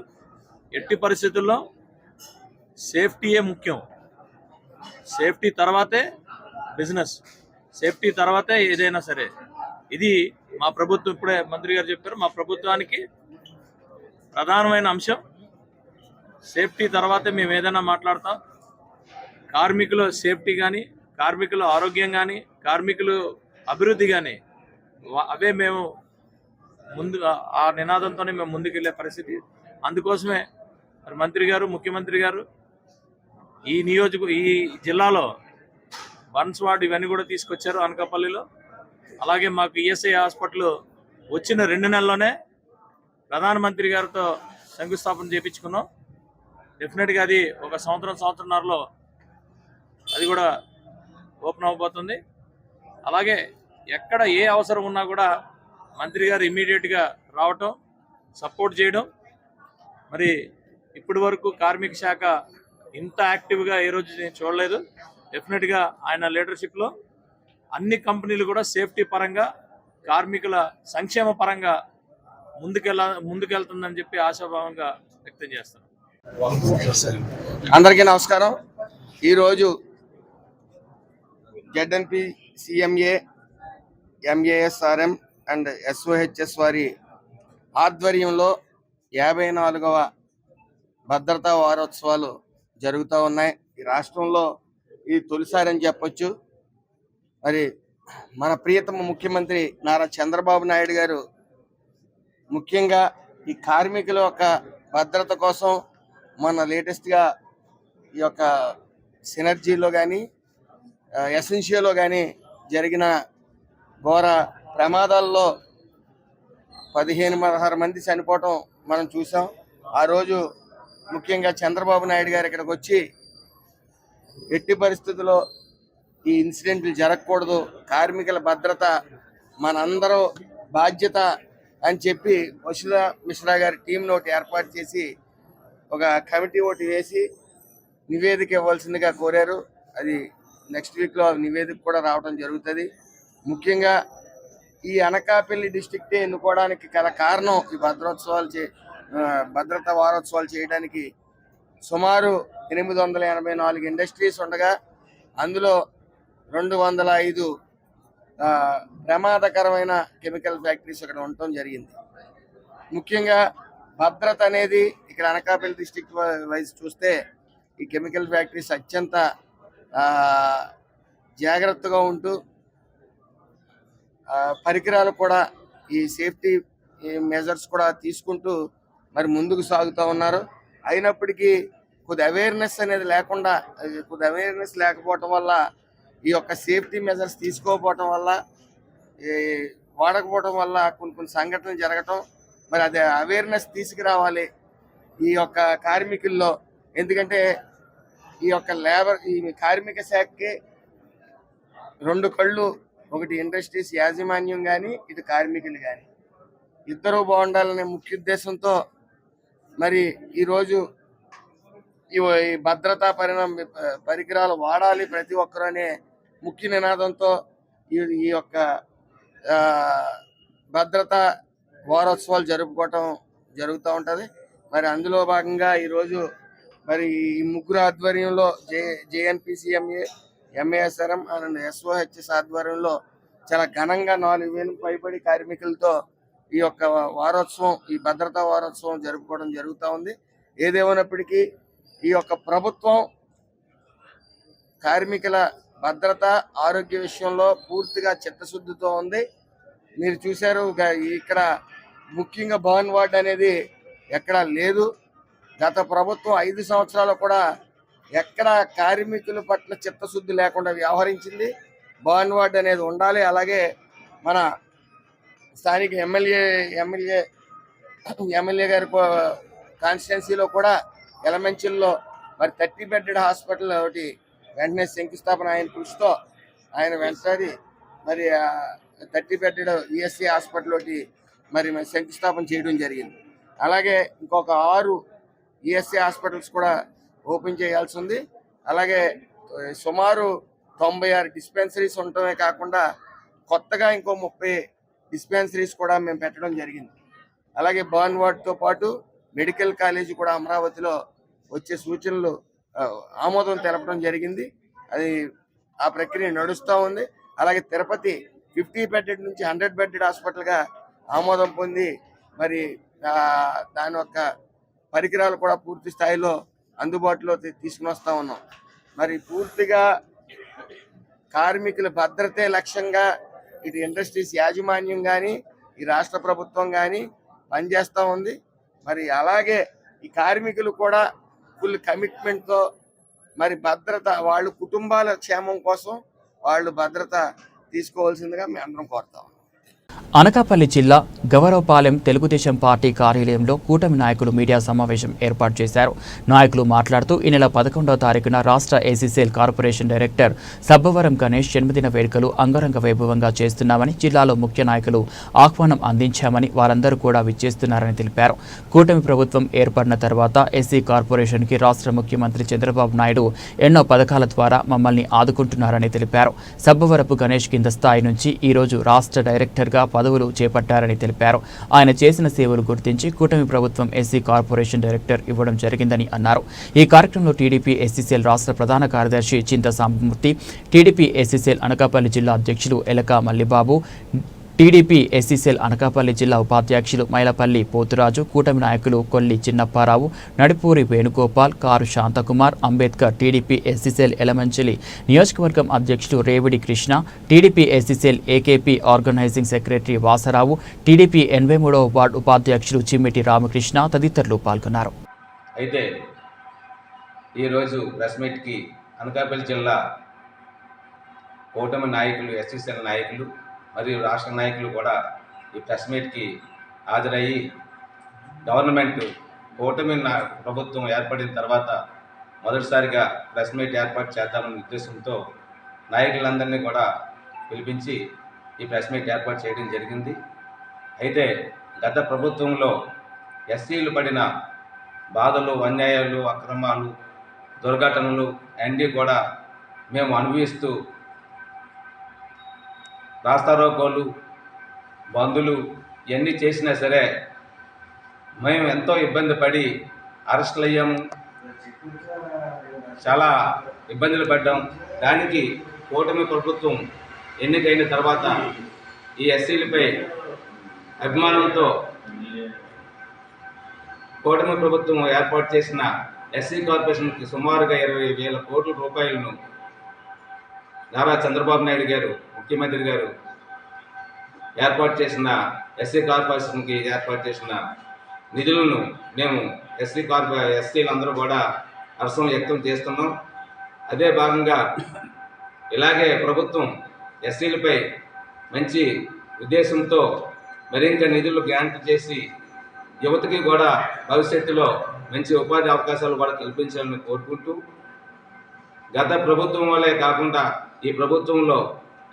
ఎట్టి పరిస్థితుల్లో సేఫ్టీయే ముఖ్యం. సేఫ్టీ తర్వాతే బిజినెస్, సేఫ్టీ తర్వాతే ఏదైనా సరే. ఇది మా ప్రభుత్వం, ఇప్పుడే మంత్రి గారు చెప్పారు, మా ప్రభుత్వానికి ప్రధానమైన అంశం. సేఫ్టీ తర్వాతే మేము ఏదైనా మాట్లాడతాం. కార్మికుల సేఫ్టీ కానీ, కార్మికుల ఆరోగ్యం కానీ, కార్మికులు అభివృద్ధి కానీ అవే మేము ఆ నినాదంతోనే మేము ముందుకెళ్లే పరిస్థితి. అందుకోసమే మరి మంత్రి గారు, ముఖ్యమంత్రి గారు ఈ జిల్లాలో బర్న్స్ వార్డు ఇవన్నీ కూడా తీసుకొచ్చారు అనకాపల్లిలో. అలాగే మాకు ఈఎస్ఐ హాస్పిటల్ వచ్చిన 2 నెలల్లోనే ప్రధానమంత్రి గారితో శంకుస్థాపన చేయించుకున్నాం. డెఫినెట్గా అది ఒక సంవత్సరంన్నరలో అది కూడా ఓపెన్ అవ్వబోతుంది. అలాగే ఎక్కడ ఏ అవసరం ఉన్నా కూడా మంత్రి గారు ఇమీడియట్గా రావటం, సపోర్ట్ చేయడం. మరి ఇప్పటి వరకు కార్మిక శాఖ ఇంత యాక్టివ్గా ఏ రోజు నేను చూడలేదు. డెఫినెట్గా ఆయన లీడర్షిప్లో అన్ని కూడా సేఫ్టీ పరంగా, కార్మికుల సంక్షేమ పరంగా ముందుకెళ్తుందని చెప్పి ఆశాభావంగా వ్యక్తం చేస్తాను. అందరికీ నమస్కారం. ఈరోజు జెడ్ఎన్పి సిఎంఏ, ఎంఏఎస్ఆర్ఎం అండ్ ఎస్ఓహెచ్ఎస్ వారి ఆధ్వర్యంలో 54వ భద్రతా వారోత్సవాలు జరుగుతూ ఉన్నాయి. ఈ రాష్ట్రంలో ఇది తొలిసారి అని చెప్పొచ్చు. మరి మన ప్రియతమ ముఖ్యమంత్రి నారా చంద్రబాబు నాయుడు గారు ముఖ్యంగా ఈ కార్మికుల యొక్క భద్రత కోసం మన లేటెస్ట్గా ఈ యొక్క సినర్జీలో కానీ, ఎసెన్షియోలో కానీ జరిగిన ఘోర ప్రమాదాల్లో 15-16 మంది చనిపోవటం మనం చూసాం. ఆ రోజు ముఖ్యంగా చంద్రబాబు నాయుడు గారు ఇక్కడికి వచ్చి ఎట్టి పరిస్థితుల్లో ఈ ఇన్సిడెంట్లు జరగకూడదు, కార్మికుల భద్రత మనందరూ బాధ్యత అని చెప్పి వసుధ మిశ్రా గారి టీంని ఒకటి ఏర్పాటు చేసి ఒక కమిటీ ఒకటి వేసి నివేదిక ఇవ్వాల్సిందిగా కోరారు. అది నెక్స్ట్ వీక్లో నివేదిక కూడా రావడం జరుగుతుంది. ముఖ్యంగా ఈ అనకాపల్లి డిస్టిక్టే ఎన్నుకోవడానికి గల కారణం ఈ భద్రతా వారోత్సవాలు చేయడానికి సుమారు 884 ఇండస్ట్రీస్ ఉండగా అందులో 205 ప్రమాదకరమైన కెమికల్ ఫ్యాక్టరీస్ ఇక్కడ ఉండటం జరిగింది. ముఖ్యంగా భద్రత అనేది ఇక్కడ అనకాపల్లి డిస్టిక్ వైజ్ చూస్తే ఈ కెమికల్ ఫ్యాక్టరీస్ అత్యంత జాగ్రత్తగా ఉంటూ పరికరాలు కూడా ఈ సేఫ్టీ మెజర్స్ కూడా తీసుకుంటూ మరి ముందుకు సాగుతూ ఉన్నారు. అయినప్పటికీ కొద్ది అవేర్నెస్ అనేది లేకపోవటం వల్ల ఈ యొక్క సేఫ్టీ మెజర్స్ తీసుకోకపోవటం వల్ల, వాడకపోవటం వల్ల కొన్ని సంఘటనలు జరగటం. మరి అది అవేర్నెస్ తీసుకురావాలి ఈ యొక్క కార్మికుల్లో. ఎందుకంటే ఈ యొక్క ఈ కార్మిక శాఖకి 2 కళ్ళు, ఒకటి ఇండస్ట్రీస్ యాజమాన్యం కానీ, ఇటు కార్మికులు కానీ ఇద్దరూ బాగుండాలనే ముఖ్య ఉద్దేశంతో మరి ఈరోజు ఈ భద్రతా పరికరాలు వాడాలి ప్రతి ఒక్కరు అనే ముఖ్య నినాదంతో ఈ యొక్క భద్రతా వారోత్సవాలు జరుపుకోవటం జరుగుతూ ఉంటుంది. మరి అందులో భాగంగా ఈరోజు మరి ఈ ముగ్గురు ఆధ్వర్యంలో జేఎన్పిసిఎంఏ, ఎంఏఎస్ఆర్ఎం అండ్ ఎస్ఓహెచ్ఎస్ ఆధ్వర్యంలో చాలా ఘనంగా 4000 పైబడి కార్మికులతో ఈ యొక్క వారోత్సవం, ఈ భద్రతా వారోత్సవం జరుపుకోవడం జరుగుతూ ఉంది. ఏదేమైనప్పటికీ ఈ యొక్క ప్రభుత్వం కార్మికుల భద్రత, ఆరోగ్య విషయంలో పూర్తిగా చిత్తశుద్ధితో ఉంది. మీరు చూశారు, ఇక్కడ ముఖ్యంగా బర్న్ వార్డ్ అనేది ఎక్కడా లేదు. గత ప్రభుత్వం 5 సంవత్సరాలు కూడా ఎక్కడ కార్మికుల పట్ల చిత్తశుద్ధి లేకుండా వ్యవహరించింది. బర్న్ వార్డ్ అనేది ఉండాలి. అలాగే మన స్థానిక ఎమ్మెల్యే గారి కాన్స్టిట్యున్సీలో కూడా ఎలమెంచిల్లో మరి 30 బెడ్డెడ్ హాస్పిటల్ ఒకటి వెంటనే శంకుస్థాపన ఆయన కృషితో ఆయన వెంటనే మరి 30 బెడ్డెడ్ ఈఎస్ఐ హాస్పిటల్ ఒకటి మరి శంకుస్థాపన చేయడం జరిగింది. అలాగే ఇంకొక 6 ఈఎస్ఐ హాస్పిటల్స్ కూడా ఓపెన్ చేయాల్సి ఉంది. అలాగే సుమారు 96 డిస్పెన్సరీస్ ఉండటమే కాకుండా కొత్తగా ఇంకో 30 డిస్పెన్సరీస్ కూడా మేము పెట్టడం జరిగింది. అలాగే బర్న్ వార్డ్తో పాటు మెడికల్ కాలేజీ కూడా అమరావతిలో వచ్చే సూచనలు ఆమోదం తెలపడం జరిగింది. అది ఆ ప్రక్రియ నడుస్తూ ఉంది. అలాగే తిరుపతి 50 బెడ్డెడ్ నుంచి 100 బెడ్డెడ్ హాస్పిటల్గా ఆమోదం పొంది మరి దాని యొక్క పరికరాలు కూడా పూర్తి స్థాయిలో అందుబాటులో తీసుకుని వస్తూ ఉన్నాం. మరి పూర్తిగా కార్మికుల భద్రతే లక్ష్యంగా ఇటు ఇండస్ట్రీస్ యాజమాన్యం కానీ ఈ రాష్ట్ర ప్రభుత్వం కానీ పనిచేస్తూ ఉంది. మరి అలాగే ఈ కార్మికులు కూడా ఫుల్ కమిట్మెంట్తో మరి భద్రత వాళ్ళ కుటుంబాల క్షేమం కోసం వాళ్ళు భద్రత తీసుకోవాల్సిందిగా మేము అందరం కోరుతాం. అనకాపల్లి జిల్లా గవరపాలెం తెలుగుదేశం పార్టీ కార్యాలయంలో కూటమి నాయకులు మీడియా సమావేశం ఏర్పాటు చేశారు. నాయకులు మాట్లాడుతూ ఈ నెల 11వ తారీఖున రాష్ట్ర ACCL corporation director Sabbavaram Ganesh జన్మదిన వేడుకలు అంగరంగ వైభవంగా చేస్తున్నామని, జిల్లాలో ముఖ్య నాయకులు ఆహ్వానం అందించామని, వారందరూ కూడా విచ్చేస్తున్నారని తెలిపారు. కూటమి ప్రభుత్వం ఏర్పడిన తర్వాత ఎస్సీ కార్పొరేషన్కి రాష్ట్ర ముఖ్యమంత్రి చంద్రబాబు నాయుడు ఎన్నో పథకాల ద్వారా మమ్మల్ని ఆదుకుంటున్నారని తెలిపారు. సబ్బవరపు గణేష్ కింద స్థాయి నుంచి ఈరోజు రాష్ట్ర డైరెక్టర్గా పదవులు చేపట్టారని తెలిపారు. ఆయన చేసిన సేవలు గుర్తించి కూటమి ప్రభుత్వం ఎస్సీ కార్పొరేషన్ డైరెక్టర్ ఇవ్వడం జరిగిందని అన్నారు. ఈ కార్యక్రమంలో టీడీపీ ఎస్సీసీఎల్ రాష్ట్ర ప్రధాన కార్యదర్శి చింత సాంబమూర్తి, టీడీపీ ఎస్సీసీఎల్ అనకాపల్లి జిల్లా అధ్యక్షులు ఎలక మల్లిబాబు, టీడీపీ ఎస్సీసీఎల్ అనకాపల్లి జిల్లా ఉపాధ్యక్షులు మైలపల్లి పోతురాజు, కూటమి నాయకులు కొల్లి చిన్నప్పారావు, నడిపూరి వేణుగోపాల్, కారు శాంతకుమార్, అంబేద్కర్, టీడీపీ ఎస్సీసీఎల్ ఎలమంచిలి నియోజకవర్గం అధ్యక్షులు Revidi Krishna, TDP SCCL AKP organizing secretary Vasarao, TDP 83వ వార్డు ఉపాధ్యక్షులు చిమ్మిటి రామకృష్ణ తదితరులు పాల్గొన్నారు. అయితే ఈరోజు ప్రెస్ మీట్కి అనకాపల్లి జిల్లా కూటమి నాయకులు, ఎస్సీసీఎల్ నాయకులు మరియు రాష్ట్ర నాయకులు కూడా ఈ ప్రెస్ మీట్కి హాజరయ్యి గవర్నమెంట్ కూటమి ప్రభుత్వం ఏర్పడిన తర్వాత మొదటిసారిగా ప్రెస్ మీట్ ఏర్పాటు చేద్దామనే ఉద్దేశంతో నాయకులందరినీ కూడా పిలిపించి ఈ ప్రెస్ మీట్ ఏర్పాటు చేయడం జరిగింది. అయితే గత ప్రభుత్వంలో ఎస్సీలు పడిన బాధలు, అన్యాయాలు, అక్రమాలు, దుర్ఘటనలు అన్నీ కూడా మేము అనుభవిస్తూ రాస్తారోకోలు, బంధులు ఇవన్నీ చేసినా సరే మేము ఎంతో ఇబ్బంది పడి అరెస్టులు అయ్యాము, చాలా ఇబ్బందులు పడ్డాం. దానికి కూటమి ప్రభుత్వం ఎన్నికైన తర్వాత ఈ ఎస్సీలపై అభిమానంతో కూటమి ప్రభుత్వం ఏర్పాటు చేసిన ఎస్సీ కార్పొరేషన్కి సుమారుగా 20,000 కోట్ల రూపాయలను నారా చంద్రబాబు నాయుడు గారు ముఖ్యమంత్రి గారు ఏర్పాటు చేసిన ఎస్సీ కార్పొరేషన్కి ఏర్పాటు చేసిన నిధులను మేము ఎస్సీలందరూ కూడా హర్షం వ్యక్తం చేస్తున్నాం. అదే భాగంగా ఇలాగే ప్రభుత్వం ఎస్సీలపై మంచి ఉద్దేశంతో మరింత నిధులు గ్రాంట్ చేసి యువతకి కూడా భవిష్యత్తులో మంచి ఉపాధి అవకాశాలు కూడా కల్పించాలని కోరుకుంటూ, గత ప్రభుత్వం వల్లే కాకుండా ఈ ప్రభుత్వంలో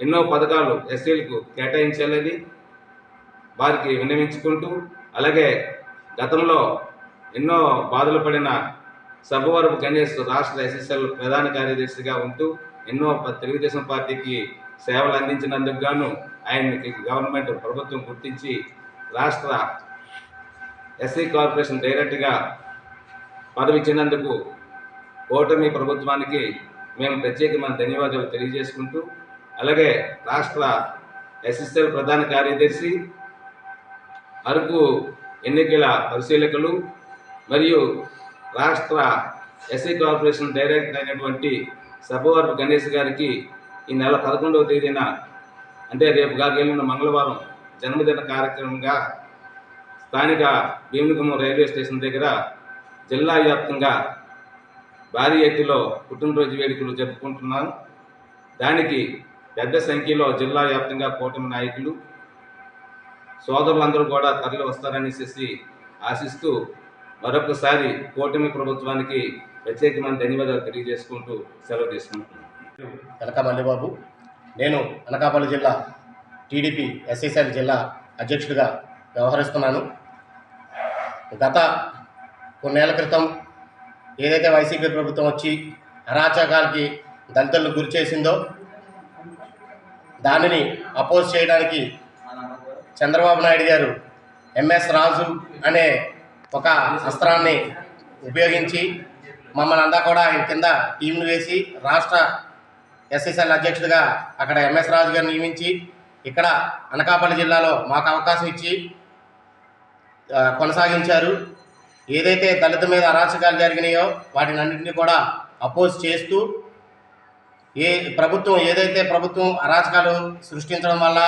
ఎన్నో పథకాలు ఎస్సీలకు కేటాయించాలని వారికి విన్నవించుకుంటూ, అలాగే గతంలో ఎన్నో బాధలు పడిన సబ్బవరపు గణేష్ రాష్ట్ర ఎస్ఎస్ఎల్ ప్రధాన కార్యదర్శిగా ఉంటూ ఎన్నో తెలుగుదేశం పార్టీకి సేవలు అందించినందుకు గాను ఆయనకి గవర్నమెంట్ ప్రభుత్వం గుర్తించి రాష్ట్ర ఎస్సీ కార్పొరేషన్ డైరెక్టర్గా పదవి ఇచ్చినందుకు కూటమి ప్రభుత్వానికి మేము ప్రత్యేకమైన ధన్యవాదాలు తెలియజేసుకుంటూ, అలాగే రాష్ట్ర ఎస్ఎస్ఎల్ ప్రధాన కార్యదర్శి, అరకు ఎన్నికల పరిశీలకులు మరియు రాష్ట్ర ఎస్సీ కార్పొరేషన్ డైరెక్టర్ అయినటువంటి సబ్బవరపు గణేష్ గారికి ఈ నెల 11వ తేదీన అంటే రేపు కాగలిగిన మంగళవారం జన్మదిన కార్యక్రమంగా స్థానిక భీమనిగమ రైల్వే స్టేషన్ దగ్గర జిల్లా వ్యాప్తంగా భారీ ఎత్తులో పుట్టినరోజు వేడుకలు జరుపుకుంటున్నాను. దానికి పెద్ద సంఖ్యలో జిల్లా వ్యాప్తంగా కూటమి నాయకులు, సోదరులందరూ కూడా తరలి వస్తారనేసి ఆశిస్తూ మరొకసారి కూటమి ప్రభుత్వానికి ప్రత్యేకమైన ధన్యవాదాలు తెలియజేసుకుంటూ సెలవు తీసుకుంటున్నాను. ఎలక మల్లిబాబు. నేను అనకాపల్లి జిల్లా టీడీపీ ఎస్సీసీఎల్ జిల్లా అధ్యక్షుడిగా వ్యవహరిస్తున్నాను. గత కొన్నేళ్ల క్రితం ఏదైతే వైసీపీ ప్రభుత్వం వచ్చి అరాచకాలకి దళితులను గురి చేసిందో దానిని అపోజ్ చేయడానికి చంద్రబాబు నాయుడు గారు ఎంఎస్ రాజు అనే ఒక అస్త్రాన్ని ఉపయోగించి మమ్మల్ని అంతా కూడా ఆయన కింద టీంను వేసి రాష్ట్ర ఎస్ఎస్ఎల్ అధ్యక్షుడిగా అక్కడ ఎంఎస్ రాజు గారు నియమించి ఇక్కడ అనకాపల్లి జిల్లాలో మాకు అవకాశం ఇచ్చి కొనసాగించారు. ఏదైతే దళిత మీద అరాచకాలు జరిగినాయో వాటిని అన్నింటినీ కూడా అపోజ్ చేస్తూ ఏదైతే ప్రభుత్వం అరాచకాలు సృష్టించడం వల్ల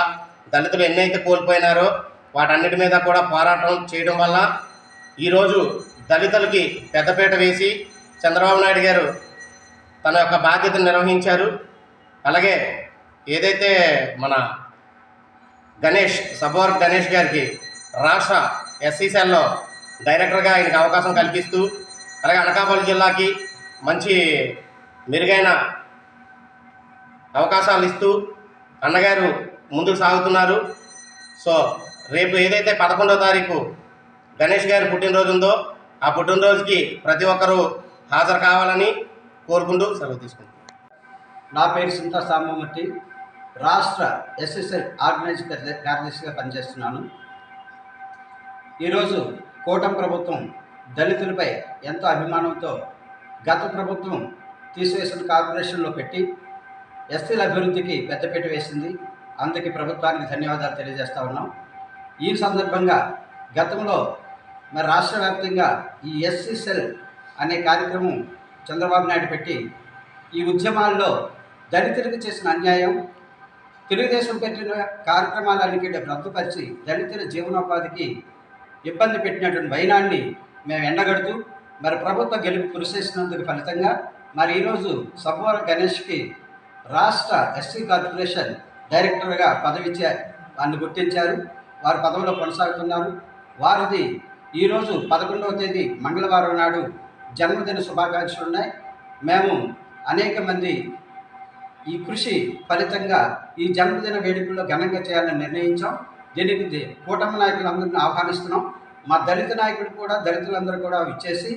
దళితులు ఎన్నైతే కోల్పోయినారో వాటన్నిటి మీద కూడా పోరాటం చేయడం వల్ల ఈరోజు దళితులకి పెద్దపీట వేసి చంద్రబాబు నాయుడు గారు తన యొక్క బాధ్యతను నిర్వహించారు. అలాగే ఏదైతే మన సబ్బవరపు గణేష్ గారికి రాష్ట్ర ఎస్సీ సెల్లో డైరెక్టర్గా ఆయనకి అవకాశం కల్పిస్తూ, అలాగే అనకాపల్లి జిల్లాకి మంచి మెరుగైన అవకాశాలు ఇస్తూ అన్నగారు ముందుకు సాగుతున్నారు. సో రేపు ఏదైతే 11వ తారీఖు గణేష్ గారి పుట్టినరోజు ఉందో ఆ పుట్టినరోజుకి ప్రతి ఒక్కరూ హాజరు కావాలని కోరుకుంటూ సెలవు తీసుకుంటాం. నా పేరు సింతా సాంబమూర్తి, రాష్ట్ర ఎస్ఎస్ఎల్ ఆర్గనైజ్ కార్యదర్శిగా పనిచేస్తున్నాను. ఈరోజు కూటమి ప్రభుత్వం దళితులపై ఎంతో అభిమానంతో గత ప్రభుత్వం తీసివేసిన కార్పొరేషన్లో పెట్టి ఎస్సీల అభివృద్ధికి పెద్దపీట వేసింది. అందుకే ప్రభుత్వానికి ధన్యవాదాలు తెలియజేస్తూ ఉన్నాం. ఈ సందర్భంగా గతంలో మరి రాష్ట్ర వ్యాప్తంగా ఈ ఎస్సీ సెల్ అనే కార్యక్రమం చంద్రబాబు నాయుడు పెట్టి ఈ ఉద్యమాల్లో దళితులకు చేసిన అన్యాయం, తెలుగుదేశం పెట్టిన కార్యక్రమాలన్నిటి రద్దుపరిచి దళితుల జీవనోపాధికి ఇబ్బంది పెట్టినటువంటి వైనాన్ని మేము ఎండగడుతూ మరి ప్రభుత్వ గెలుపు కృషి చేసినందుకు ఫలితంగా మరి ఈరోజు సబ్బవరపు గణేష్కి రాష్ట్ర ఎస్సీ కార్పొరేషన్ డైరెక్టర్గా పదవి వారిని గుర్తించారు. వారు పదవిలో కొనసాగుతున్నారు. వారిది ఈరోజు 11వ తేదీ మంగళవారం నాడు జన్మదిన శుభాకాంక్షలు ఉన్నాయి. మేము అనేక మంది ఈ కృషి ఫలితంగా ఈ జన్మదిన వేడుకల్లో ఘనంగా చేయాలని నిర్ణయించాం. దీనికి కూటమి నాయకులందరినీ ఆహ్వానిస్తున్నాం. మా దళిత నాయకుడు కూడా దళితులందరూ కూడా విచ్చేసి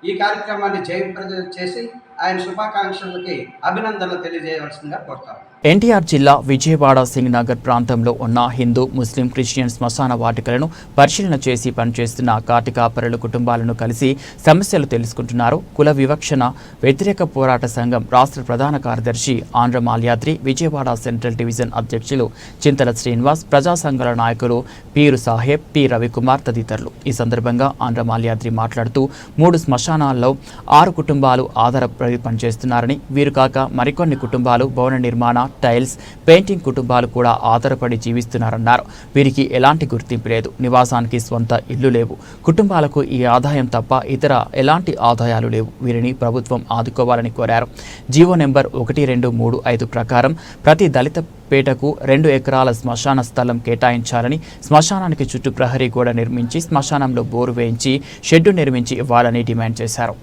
ఈ కార్యక్రమాన్ని జయప్రదం చేసి ఆయన శుభాకాంక్షలకి అభినందనలు తెలియజేయవలసిందిగా కోరుతాం. ఎన్టీఆర్ జిల్లా విజయవాడ సింగ్ నగర్ ప్రాంతంలో ఉన్న హిందూ, ముస్లిం, క్రిస్టియన్ శ్మశాన వాటికలను పరిశీలన చేసి పనిచేస్తున్న కార్తీకాపరుల కుటుంబాలను కలిసి సమస్యలు తెలుసుకుంటున్నారు. కుల వివక్షణ వ్యతిరేక పోరాట సంఘం రాష్ట్ర ప్రధాన కార్యదర్శి ఆంధ్ర మాల్యాద్రి, విజయవాడ సెంట్రల్ డివిజన్ అధ్యక్షులు చింతల శ్రీనివాస్, ప్రజా సంఘాల నాయకులు పీరు సాహెబ్, పి రవికుమార్ తదితరులు. ఈ సందర్భంగా ఆంధ్ర మాల్యాద్రి మాట్లాడుతూ 3 శ్మశానాల్లో 6 కుటుంబాలు ఆధారపడి పనిచేస్తున్నారని, వీరు కాక మరికొన్ని కుటుంబాలు భవన నిర్మాణ, టైల్స్, పెయింటింగ్ కుటుంబాలు కూడా ఆధారపడి జీవిస్తున్నారన్నారు. వీరికి ఎలాంటి గుర్తింపు లేదు, నివాసానికి స్వంత ఇల్లు లేవు, కుటుంబాలకు ఈ ఆదాయం తప్ప ఇతర ఎలాంటి ఆదాయాలు లేవు. వీరిని ప్రభుత్వం ఆదుకోవాలని కోరారు. జీవో నెంబర్ 1235 ప్రకారం ప్రతి దళిత పేటకు 2 ఎకరాల శ్మశాన స్థలం కేటాయించాలని, శ్మశానానికి చుట్టూ ప్రహరీ గోడ నిర్మించి శ్మశానంలో బోరు వేయించి షెడ్డు నిర్మించి ఇవ్వాలని డిమాండ్ చేశారు.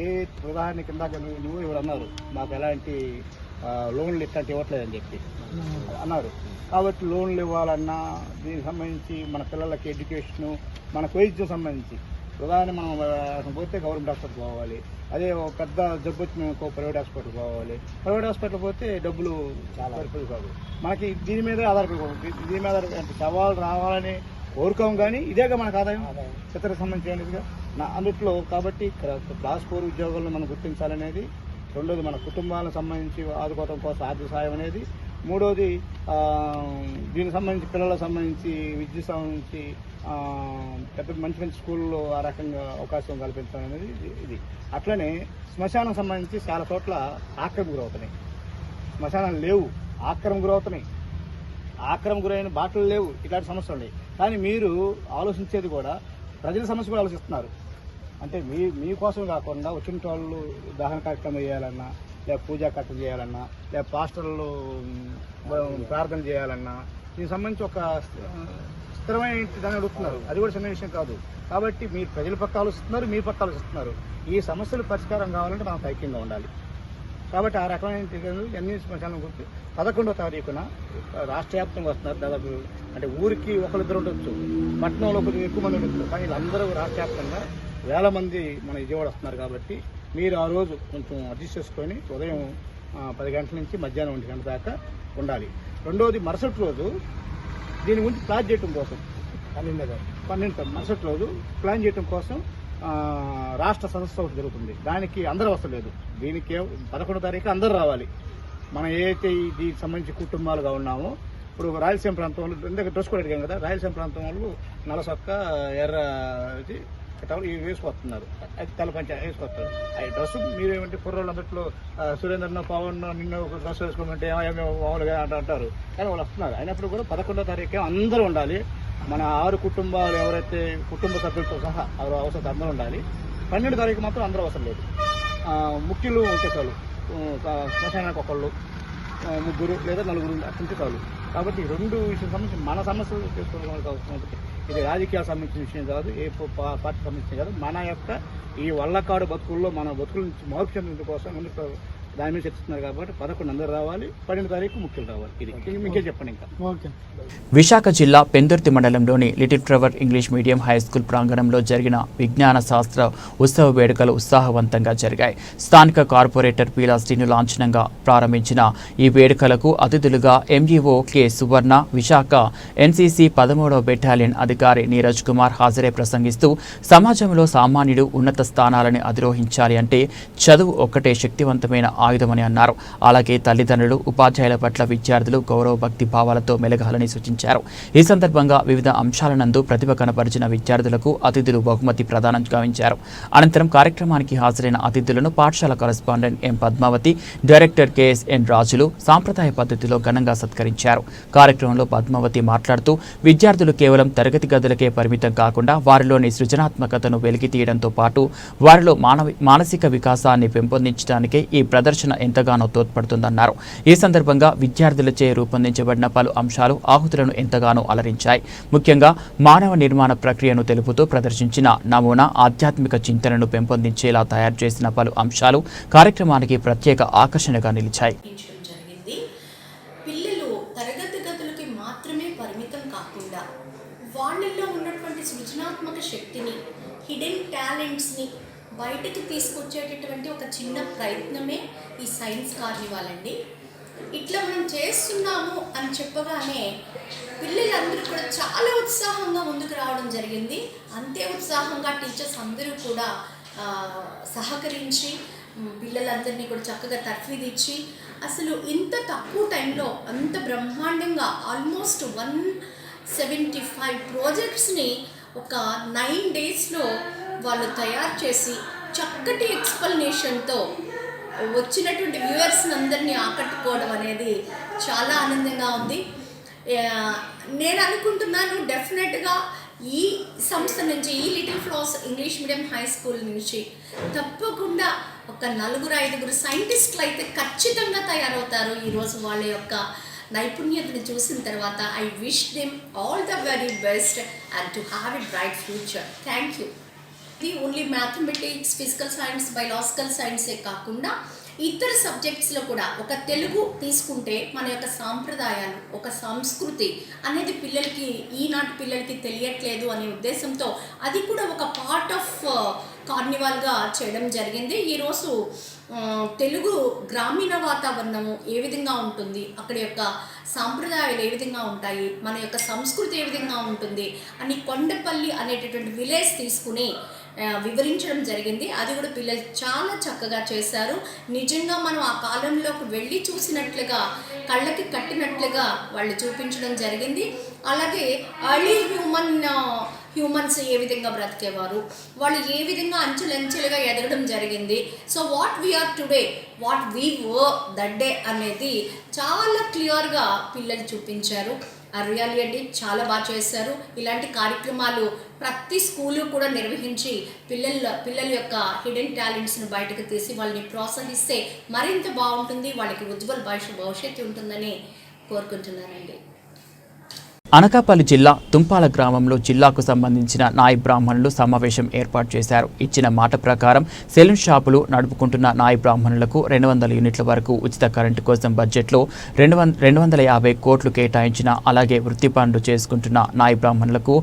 ఏ ఉదాహరణ కింద నువ్వు ఎవరు అన్నారు, మాకు ఎలాంటి లోన్లు ఇట్లాంటి ఇవ్వట్లేదని చెప్పి అన్నారు. కాబట్టి లోన్లు ఇవ్వాలన్నా దీనికి సంబంధించి మన పిల్లలకి ఎడ్యుకేషను, మనకు వైద్యం సంబంధించి ఉదాహరణ మనం పోతే గవర్నమెంట్ హాస్పిటల్ పోవాలి, అదే ఒక పెద్ద జబ్బు వచ్చిన ప్రైవేట్ హాస్పిటల్ పోవాలి. ప్రైవేట్ హాస్పిటల్ పోతే డబ్బులు చాలా సరిపోదు కాదు. మనకి దీని మీద ఆధారపడి దీని మీద సవాళ్ళు రావాలని కోరుకోం, కానీ ఇదేగా మనకు ఆదాయం చిత్రకు సంబంధించినదిగా అందుట్లో. కాబట్టి క్లాస్ 4 ఉద్యోగాలను మనం గుర్తించాలనేది. రెండోది మన కుటుంబాలకు సంబంధించి ఆదుకోవడం కోసం ఆర్థిక సాయం అనేది. మూడోది దీనికి సంబంధించి పిల్లలకు సంబంధించి విద్య సంబంధించి పెద్ద మంచి మంచి స్కూల్లో ఆ రకంగా అవకాశం కల్పించడం అనేది ఇది. అట్లనే శ్మశానం సంబంధించి చాలా చోట్ల ఆక్రమణ గురవుతున్నాయి. శ్మశానాలు లేవు, ఆక్రమణ గురవుతున్నాయి, ఆక్రమణ గురైన బాటలు లేవు, ఇలాంటి సమస్యలు ఉన్నాయి. కానీ మీరు ఆలోచించేది కూడా ప్రజల సమస్య కూడా ఆలోచిస్తున్నారు. అంటే మీకోసం కాకుండా వచ్చిన వాళ్ళు దహన కార్యక్రమం చేయాలన్నా, లేక పూజా కట్టం చేయాలన్నా, లేక పాస్టర్లు ప్రార్థన చేయాలన్నా దీనికి సంబంధించి ఒక స్థిరమైన దాన్ని అడుగుతున్నారు. అది కూడా చిన్న విషయం కాదు. కాబట్టి మీరు ప్రజల పక్క ఆలోచిస్తున్నారు, మీ పక్క ఆలోచిస్తున్నారు. ఈ సమస్యలు పరిష్కారం కావాలంటే మనం ఐక్యంగా ఉండాలి. కాబట్టి ఆ రకమైన అన్ని శ్మశానం గురించి 11వ తారీఖున రాష్ట్ర వ్యాప్తంగా వస్తున్నారు. దాదాపు అంటే ఊరికి ఒకరిద్దరు ఉండొచ్చు, పట్టణంలో కొద్దిగా ఎక్కువ మంది ఉండొచ్చు, కానీ వీళ్ళందరూ రాష్ట్ర వ్యాప్తంగా వేల మంది మన విజయవాడ వస్తున్నారు. కాబట్టి మీరు ఆ రోజు కొంచెం అడ్జస్ట్ చేసుకొని ఉదయం 10 గంటల నుంచి మధ్యాహ్నం 1 గంట దాకా ఉండాలి. రెండవది మరుసటి రోజు దీని గురించి ప్లాన్ చేయడం కోసం 12 మరుసటి రోజు ప్లాన్ చేయడం కోసం రాష్ట్ర సదస్సు ఒకటి జరుగుతుంది. దానికి అందరూ వస్తలేదు. దీనికి 11వ తారీఖు అందరూ రావాలి. మనం ఏదైతే దీనికి సంబంధించి కుటుంబాలుగా ఉన్నామో, ఇప్పుడు రాయలసీమ ప్రాంతం వాళ్ళు ఇందాక డ్రెస్ కూడా అడిగాం కదా, రాయలసీమ ప్రాంతం వాళ్ళు నల్ల సొక్క, ఎర్ర టవల్ ఇవి వేసుకొస్తున్నారు, అది తల పంచ వేసుకొస్తారు. ఆ డ్రెస్ మీరేమంటే కుర్రోళ్ళు అందట్లో సురేంద్రనో పవన్ నిన్ను డ్రెస్ వేసుకోమంటే ఏమో మామూలుగా అంటారు, కానీ వాళ్ళు వస్తున్నారు. అయినప్పుడు కూడా 11వ తారీఖు అందరూ ఉండాలి. మన 6 కుటుంబాలు ఎవరైతే కుటుంబ సభ్యులతో సహా అవసరం అందరూ ఉండాలి. 12వ తారీఖు మాత్రం అందరూ అవసరం లేదు. ముఖ్యులు ఉంటే చాలు, శ్మశానానికి ఒకళ్ళు 3 లేదా 4 అట్టుంటే చాలు. కాబట్టి 2 విషయం సంబంధించి మన సమస్యలు చేసుకోవడానికి అవసరం. ఇది రాజకీయాలకు సంబంధించిన విషయం కాదు, ఏ పార్టీ సంబంధించిన కాదు. మన యొక్క ఈ వల్లకాడు బతుకుల్లో మన బతుకుల నుంచి మార్పు చెందడం కోసం ముందు దాని మీద చర్చిస్తున్నారు. కాబట్టి 11 అందరూ రావాలి, 12వ తారీఖు ముఖ్యులు రావాలి. ఇది మీకే చెప్పండి. ఇంకా ఓకే. విశాఖ జిల్లా పెందుర్తి మండలంలోని little flower English medium high school ప్రాంగణంలో జరిగిన విజ్ఞాన శాస్త్ర ఉత్సవ వేడుకలు ఉత్సాహవంతంగా జరిగాయి. స్థానిక కార్పొరేటర్ పీలా శ్రీను లాంఛనంగా ప్రారంభించిన ఈ వేడుకలకు అతిథులుగా ఎంఈఓ కె సువర్ణ, విశాఖ ఎన్సీసీ 13వ బెటాలియన్ అధికారి నీరజ్ కుమార్ హాజరై ప్రసంగిస్తూ సమాజంలో సామాన్యుడు ఉన్నత స్థానాలను అధిరోహించాలి అంటే చదువు ఒక్కటే శక్తివంతమైన ఆయుధమని అన్నారు. అలాగే తల్లిదండ్రులు, ఉపాధ్యాయుల పట్ల విద్యార్థులు గౌరవ భక్తి భావాలతో మెలగాలని సూచించారు. ఈ సందర్భంగా వివిధ అంశాలనందు ప్రతిభ కనపరిచిన విద్యార్థులకు అతిథులు బహుమతి ప్రదానం గావించారు. అనంతరం కార్యక్రమానికి హాజరైన అతిథులను పాఠశాల కరెస్పాండెంట్ ఎం పద్మావతి, డైరెక్టర్ కెఎస్ఎన్ రాజులు సాంప్రదాయ పద్ధతిలో ఘనంగా సత్కరించారు. కార్యక్రమంలో పద్మావతి మాట్లాడుతూ విద్యార్థులు కేవలం తరగతి గదులకే పరిమితం కాకుండా వారిలోని సృజనాత్మకతను వెలికి తీయడంతో పాటు వారిలో మానసిక వికాసాన్ని పెంపొందించడానికే ఈ ప్రదర్శన ఎంతగానో తోడ్పడుతుందన్నారు. ఈ సందర్భంగా విద్యార్థులచే రూపొందించబడిన పలు అంశాలు ఆహుతులను ఎంతగానో అలరించాయి. ముఖ్యంగా మానవ నిర్మాణ ప్రక్రియను తెలుపుతూ ప్రదర్శించిన నమూనా ఆధ్యాత్మిక చింతనను పెంపొందించేలా తయారు చేసిన పలు అంశాలు కార్యక్రమానికి ప్రత్యేక ఆకర్షణగా నిలిచాయి. పిల్లలు తరగతి గదులకి మాత్రమే పరిమితం కాకుండా వాళ్ళల్లో ఉన్నటువంటి సృజనాత్మక శక్తిని, హిడెన్ టాలెంట్స్ని బయటకు తీసుకొచ్చేటటువంటి ఒక చిన్న ప్రయత్నమే ఈ సైన్స్ కార్నివాల్ అండి. ఇట్లా మనం చేస్తున్నాము అని చెప్పగానే పిల్లలందరూ కూడా చాలా ఉత్సాహంగా ముందుకు రావడం జరిగింది. అంతే ఉత్సాహంగా టీచర్స్ అందరూ కూడా సహకరించి పిల్లలందరినీ కూడా చక్కగా తర్ఫీదిచ్చి అసలు ఇంత తక్కువ టైంలో అంత బ్రహ్మాండంగా ఆల్మోస్ట్ 175 ప్రాజెక్ట్స్ని ఒక 9 డేస్లో వాళ్ళు తయారు చేసి చక్కటి ఎక్స్ప్లనేషన్తో వచ్చినటువంటి వ్యూవర్స్ని అందరినీ ఆకట్టుకోవడం అనేది చాలా ఆనందంగా ఉంది. నేను అనుకుంటున్నాను డెఫినెట్గా ఈ సంస్థ నుంచి, ఈ little flowers English medium high school నుంచి తప్పకుండా ఒక 4-5 సైంటిస్టులు అయితే ఖచ్చితంగా తయారవుతారు. ఈరోజు వాళ్ళ యొక్క నైపుణ్యతను చూసిన తర్వాత I wish them all the very best and to have a bright future. Thank you. ఇది only mathematics, physical science, biological సైన్సే కాకుండా ఇతర సబ్జెక్ట్స్లో కూడా ఒక తెలుగు తీసుకుంటే మన యొక్క సాంప్రదాయాలు, ఒక సంస్కృతి అనేది పిల్లలకి, ఈనాటి పిల్లలకి తెలియట్లేదు అనే ఉద్దేశంతో అది కూడా ఒక పార్ట్ ఆఫ్ కార్నివాల్గా చేయడం జరిగింది. ఈరోజు తెలుగు గ్రామీణ వాతావరణము ఏ విధంగా ఉంటుంది, అక్కడి యొక్క సాంప్రదాయాలు ఏ విధంగా ఉంటాయి, మన యొక్క సంస్కృతి ఏ విధంగా ఉంటుంది అని కొండపల్లి అనేటటువంటి విలేజ్ తీసుకుని వివరించడం జరిగింది. అది కూడా పిల్లలు చాలా చక్కగా చేశారు. నిజంగా మనం ఆ కాలంలోకి వెళ్ళి చూసినట్లుగా, కళ్ళకి కట్టినట్లుగా వాళ్ళు చూపించడం జరిగింది. అలాగే ఎర్లీ హ్యూమన్స్ ఏ విధంగా బ్రతికేవారు, వాళ్ళు ఏ విధంగా అంచెలంచెలుగా ఎదగడం జరిగింది. So what we are today, what we were that day అనేది చాలా క్లియర్గా పిల్లలు చూపించారు. రియల్లీ అండి చాలా బాగా చేశారు. ఇలాంటి కార్యక్రమాలు ప్రతి స్కూలు కూడా నిర్వహించి పిల్లల యొక్క హిడెన్ టాలెంట్స్ను బయటకు తీసి వాళ్ళని ప్రోత్సహిస్తే మరింత బాగుంటుంది, వాళ్ళకి ఉజ్వల భవిష్యత్తు ఉంటుందని కోరుకుంటున్నానండి. అనకాపల్లి జిల్లా తుంపాల గ్రామంలో జిల్లాకు సంబంధించిన నాయి బ్రాహ్మణులు సమావేశం ఏర్పాటు చేశారు. ఇచ్చిన మాట ప్రకారం సెలూన్ షాపులు నడుపుకుంటున్న నాయి బ్రాహ్మణులకు 200 యూనిట్ల వరకు ఉచిత కరెంటు కోసం బడ్జెట్లో 250 కోట్లు కేటాయించిన, అలాగే వృత్తి పనులు చేసుకుంటున్న నాయి బ్రాహ్మణులకు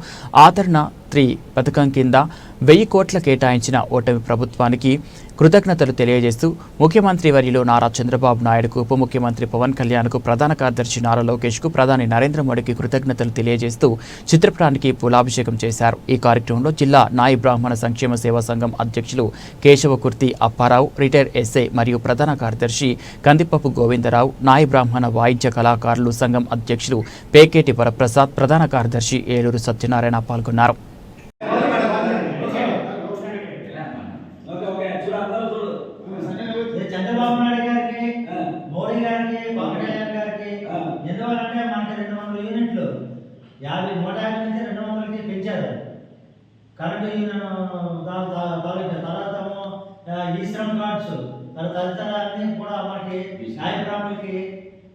ఆదరణ 3 పథకం కింద 1000 కోట్ల కేటాయించిన ఓటమి ప్రభుత్వానికి కృతజ్ఞతలు తెలియజేస్తూ ముఖ్యమంత్రి వర్యులు నారా చంద్రబాబు నాయుడుకు, ఉప ముఖ్యమంత్రి పవన్ కళ్యాణ్కు, ప్రధాన కార్యదర్శి నారా లోకేష్కు, ప్రధాని నరేంద్ర మోడీకి కృతజ్ఞతలు తెలియజేస్తూ చిత్రపటానికి పూలాభిషేకం చేశారు. ఈ కార్యక్రమంలో జిల్లా నాయి బ్రాహ్మణ సంక్షేమ సేవా సంఘం అధ్యక్షులు కేశవకుర్తి అప్పారావు, రిటైర్ ఎస్ఐ మరియు ప్రధాన కార్యదర్శి కందిపప్పు గోవిందరావు, నాయి బ్రాహ్మణ వాయిద్య కళాకారులు సంఘం అధ్యక్షులు పేకేటి వరప్రసాద్, ప్రధాన కార్యదర్శి ఏలూరు సత్యనారాయణ పాల్గొన్నారు. 150 నుంచి 200కి పెంచారు. కరెంటు తర్వాత ఈ శ్రమ్ కార్డ్స్ తదితర అన్ని కూడా మనకి న్యాయ బ్రాహ్మణులకి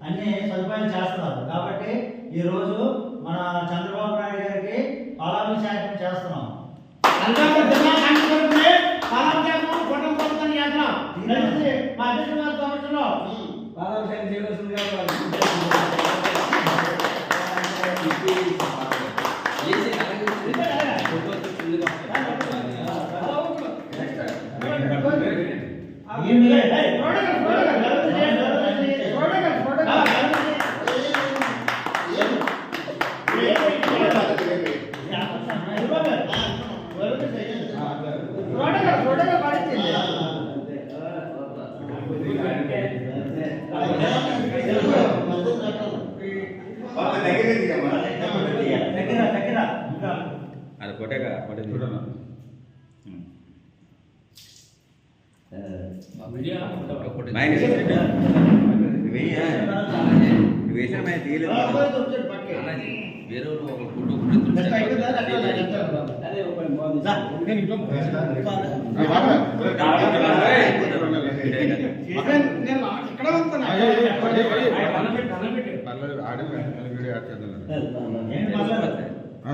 అన్ని సదుపాయాలు చేస్తున్నారు. కాబట్టి ఈరోజు మన చంద్రబాబు నాయుడు గారికి పాలాభిషేకం చేస్తున్నాం. పాలాభిషేకం చేయవలసిందిగా అది కొట్టేగా వేసిన మేము తీయలేదు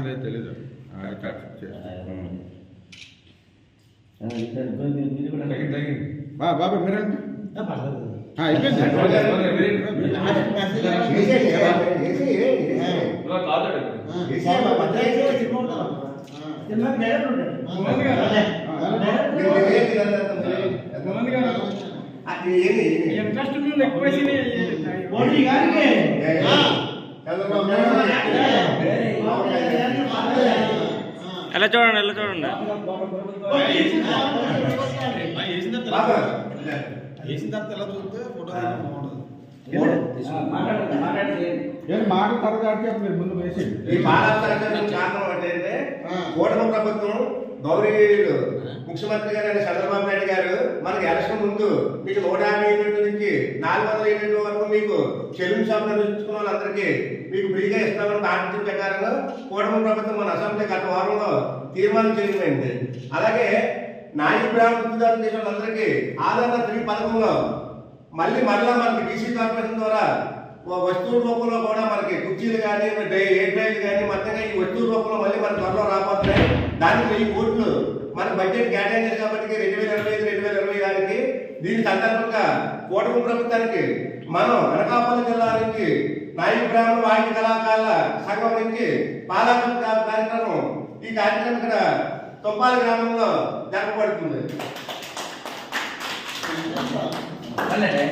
వేరే తెలీదు బాబా మీరు ఎలా చూడండి ఎలా చూడండి వేసిన తర్వాత ఎలా చూస్తే ఫోటో మాట తర్వాత మీరు ముందు వేసి ఈ కారణం ఏంటంటే కూటమి ప్రభుత్వం గౌరవీయులు ముఖ్యమంత్రి గారు చంద్రబాబు నాయుడు గారు మనకి ఎలక్షన్ ముందు మీకు 150 యూనిట్ల నుంచి 400 యూనిట్ల వరకు మీకు చెల్లింపు షాప్ నిర్వహించుకున్న వాళ్ళందరికీ మీకు ఫ్రీగా ఇస్తామని పాటించిన ప్రకారంగా కూటమి ప్రభుత్వం మన అసెంబ్లీ గత వారంలో తీర్మానం చేయమైంది. అలాగే నాయకు బ్రాహ్మణ వృత్తిదారులు చేసిన వాళ్ళందరికీ ఆధార 3 పథకంలో మరలా మనకి బీసీ కార్పొరేషన్ ద్వారా వస్తువుల రూపంలో కూడా మనకి కుర్చీలు కానీ ఏ డ్రైవ్లు కానీ మొత్తంగా ఈ వస్తువుల రూపంలో మళ్ళీ మన త్వరలో రాబోతున్నాయి. దానికి 1000 కోట్లు మన బడ్జెట్ కేటాయించారు కాబట్టి 2025-2026 దీని సందర్భంగా కూటమి ప్రభుత్వానికి మనం అనకాపల్లి జిల్లా నుంచి నాయకు బ్రాహ్మణ వాయిద్య కళాకారుల సంఘం నుంచి పాలాభిషేక కార్యక్రమం ఈ కార్యక్రమం ఇక్కడ తొప్పాల గ్రామంలో జరపబడుతుంది. అంటే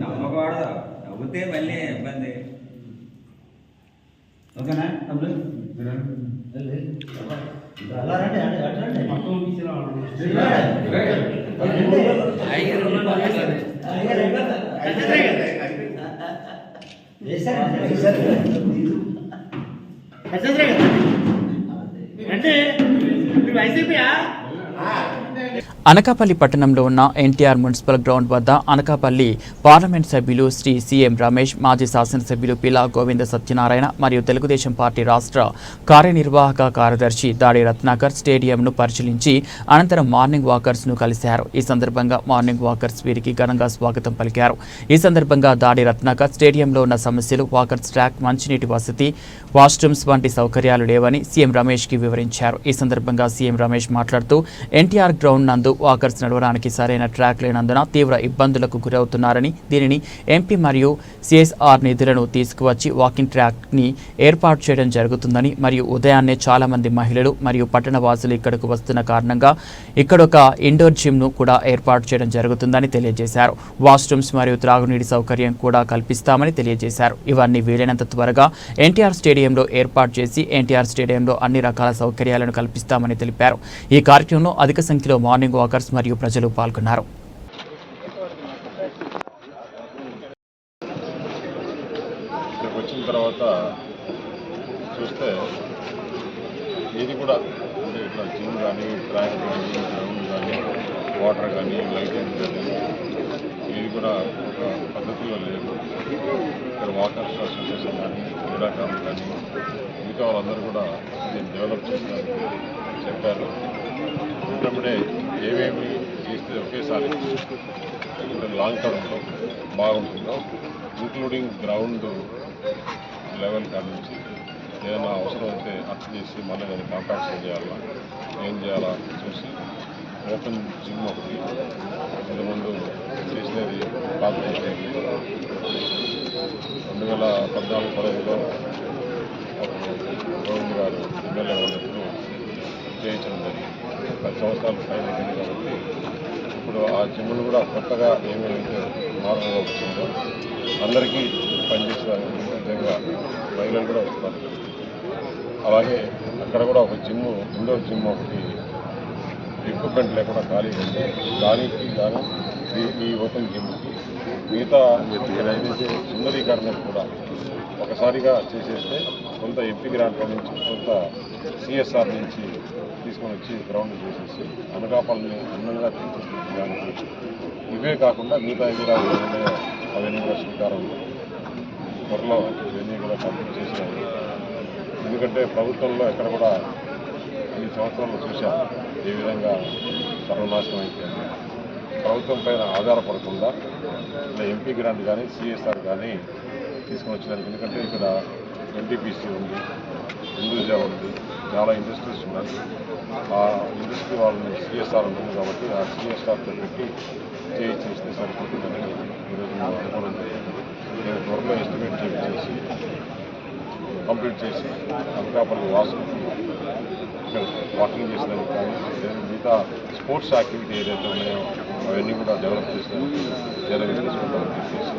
నమ్మకూడదు నవ్వుతే మళ్ళీ ఇబ్బంది. ఓకేనా అనకాపల్లి పట్టణంలో ఉన్న ఎన్టీఆర్ మున్సిపల్ గ్రౌండ్ వద్ద అనకాపల్లి పార్లమెంట్ సభ్యులు శ్రీ సీఎం రమేష్, మాజీ శాసనసభ్యులు పిలా గోవింద సత్యనారాయణ మరియు తెలుగుదేశం పార్టీ రాష్ట్ర కార్యనిర్వాహక కార్యదర్శి దాడి రత్నాకర్ స్టేడియంను పరిశీలించి అనంతరం మార్నింగ్ వాకర్స్ను కలిశారు. ఈ సందర్భంగా మార్నింగ్ వాకర్స్ వీరికి ఘనంగా స్వాగతం పలికారు. ఈ సందర్భంగా దాడి రత్నాకర్ స్టేడియంలో ఉన్న సమస్యలు, వాకర్స్ ట్రాక్, మంచినీటి వసతి, వాష్రూమ్స్ వంటి సౌకర్యాలు లేవని సీఎం రమేష్కి వివరించారు. ఈ సందర్భంగా సీఎం రమేష్ మాట్లాడుతూ ఎన్టీఆర్ గ్రౌండ్ గ్రౌండ్ నందు వాకర్స్ నడవడానికి సరైన ట్రాక్ లేనందున తీవ్ర ఇబ్బందులకు గురవుతున్నారని, దీనిని ఎంపీ మరియు సిఎస్ఆర్ నిధులను తీసుకువచ్చి వాకింగ్ ట్రాక్ని ఏర్పాటు చేయడం జరుగుతుందని మరియు ఉదయాన్నే చాలా మంది మహిళలు మరియు పట్టణ వాసులు ఇక్కడకు వస్తున్న కారణంగా ఇక్కడొక ఇండోర్ జిమ్ను కూడా ఏర్పాటు చేయడం జరుగుతుందని తెలియజేశారు. వాష్రూమ్స్ మరియు త్రాగునీటి సౌకర్యం కూడా కల్పిస్తామని తెలియజేశారు. ఇవన్నీ వీలైనంత త్వరగా ఎన్టీఆర్ స్టేడియంలో ఏర్పాటు చేసి ఎన్టీఆర్ స్టేడియంలో అన్ని రకాల సౌకర్యాలను కల్పిస్తామని తెలిపారు. ఈ కార్యక్రమంలో అధిక సంఖ్యలో మార్నింగ్ వాకర్స్ మరియు ప్రజలు పాల్గొన్నారు. వచ్చిన తర్వాత చూస్తే ఇది కూడా అంటే ఇట్లా జిమ్ కానీ ట్రాక్ కానీ గ్రౌండ్ కానీ వాటర్ కానీ లైటింగ్ కానీ ఇది కూడా ఒక పద్ధతిలో లేదు. ఇక్కడ వాకర్స్ అసోసియేషన్ కానీ క్రీడాకారులు కానీ మిగతా వాళ్ళందరూ కూడా దీన్ని డెవలప్ చేస్తారని చెప్పారు. వెంటనే ఏమేమి చేస్తే ఒకేసారి లాంగ్ టర్మ్లో బాగుంటుందో ఇంక్లూడింగ్ గ్రౌండ్ లెవెల్ కాడ నుంచి ఏదైనా అవసరం అయితే అర్థం చేసి మళ్ళీ నేను కాంటాక్ట్ చేయాలా ఏం చేయాలా చూసి ఓపెన్ జిమ్ ఒకటి ఇంతకుముందు చేసినది పాత 2014-15లో గోవింద్ గారు ఎమ్మెల్యే ఉన్నప్పుడు చేయించడం జరిగింది. 10 సంవత్సరాలు టైం అయిపోయింది కాబట్టి ఇప్పుడు ఆ జిమ్ను కూడా కొత్తగా ఏమేమైతే మార్పుగా వచ్చిందో అందరికీ పనిచేసేదానికి నిజంగా మహిళలు కూడా వస్తారు. అలాగే అక్కడ కూడా ఒక జిమ్ ఇండోర్ జిమ్ ఒకటి ఎక్విప్మెంట్ లేకుండా ఖాళీ ఉంది. దానికి గాను ఈ ఓపెన్ జిమ్కి మిగతా ఏదైతే సుందరీకరణ కూడా ఒకసారిగా చేసేస్తే కొంత ఎంపీ గ్రాంట్ నుంచి కొంత సిఎస్ఆర్ నుంచి తీసుకొని వచ్చి గ్రౌండ్ చేసేసి అనకాపల్లిని అందంగా తీర్చిదిద్దడానికి ఇవే కాకుండా మిగతా కూడా అవన్నీ కూడా శ్రీకారం త్వరలో ఇవన్నీ కూడా కంప్లీట్ చేసినాయి. ఎందుకంటే ప్రభుత్వంలో ఎక్కడ కూడా ఈ సంవత్సరంలో చూశాం ఏ విధంగా సర్వనాశనం అయిపోయింది. ప్రభుత్వం పైన ఆధారపడకుండా ఇలా ఎంపీ గ్రాంట్ కానీ సిఎస్ఆర్ కానీ తీసుకొని వచ్చేదానికి. ఎందుకంటే ఇక్కడ ఎన్టీపీసీ ఉంది, హిందూజా ఉంది, చాలా ఇండస్ట్రీస్ ఉన్నాయి. ఆ ఇండస్ట్రీ వాళ్ళని సిఎస్ఆర్ ఉంటుంది కాబట్టి ఆ సిఎస్ఆర్తో పెట్టి చేస్తే సరిపోతుందని ఈరోజు మేము అనుకోవడం జరిగింది. నేను త్వరలో ఎస్టిమేట్ చేసి కంప్లీట్ చేసి అనకాపల్లి వాసులకి ఇక్కడ వాకింగ్ చేసేదానికి కానీ మిగతా స్పోర్ట్స్ యాక్టివిటీ ఏదైతే ఉన్నాయో అవన్నీ కూడా డెవలప్ చేసేదానికి చర్యలు తీసుకుంటామని చెప్పేసి,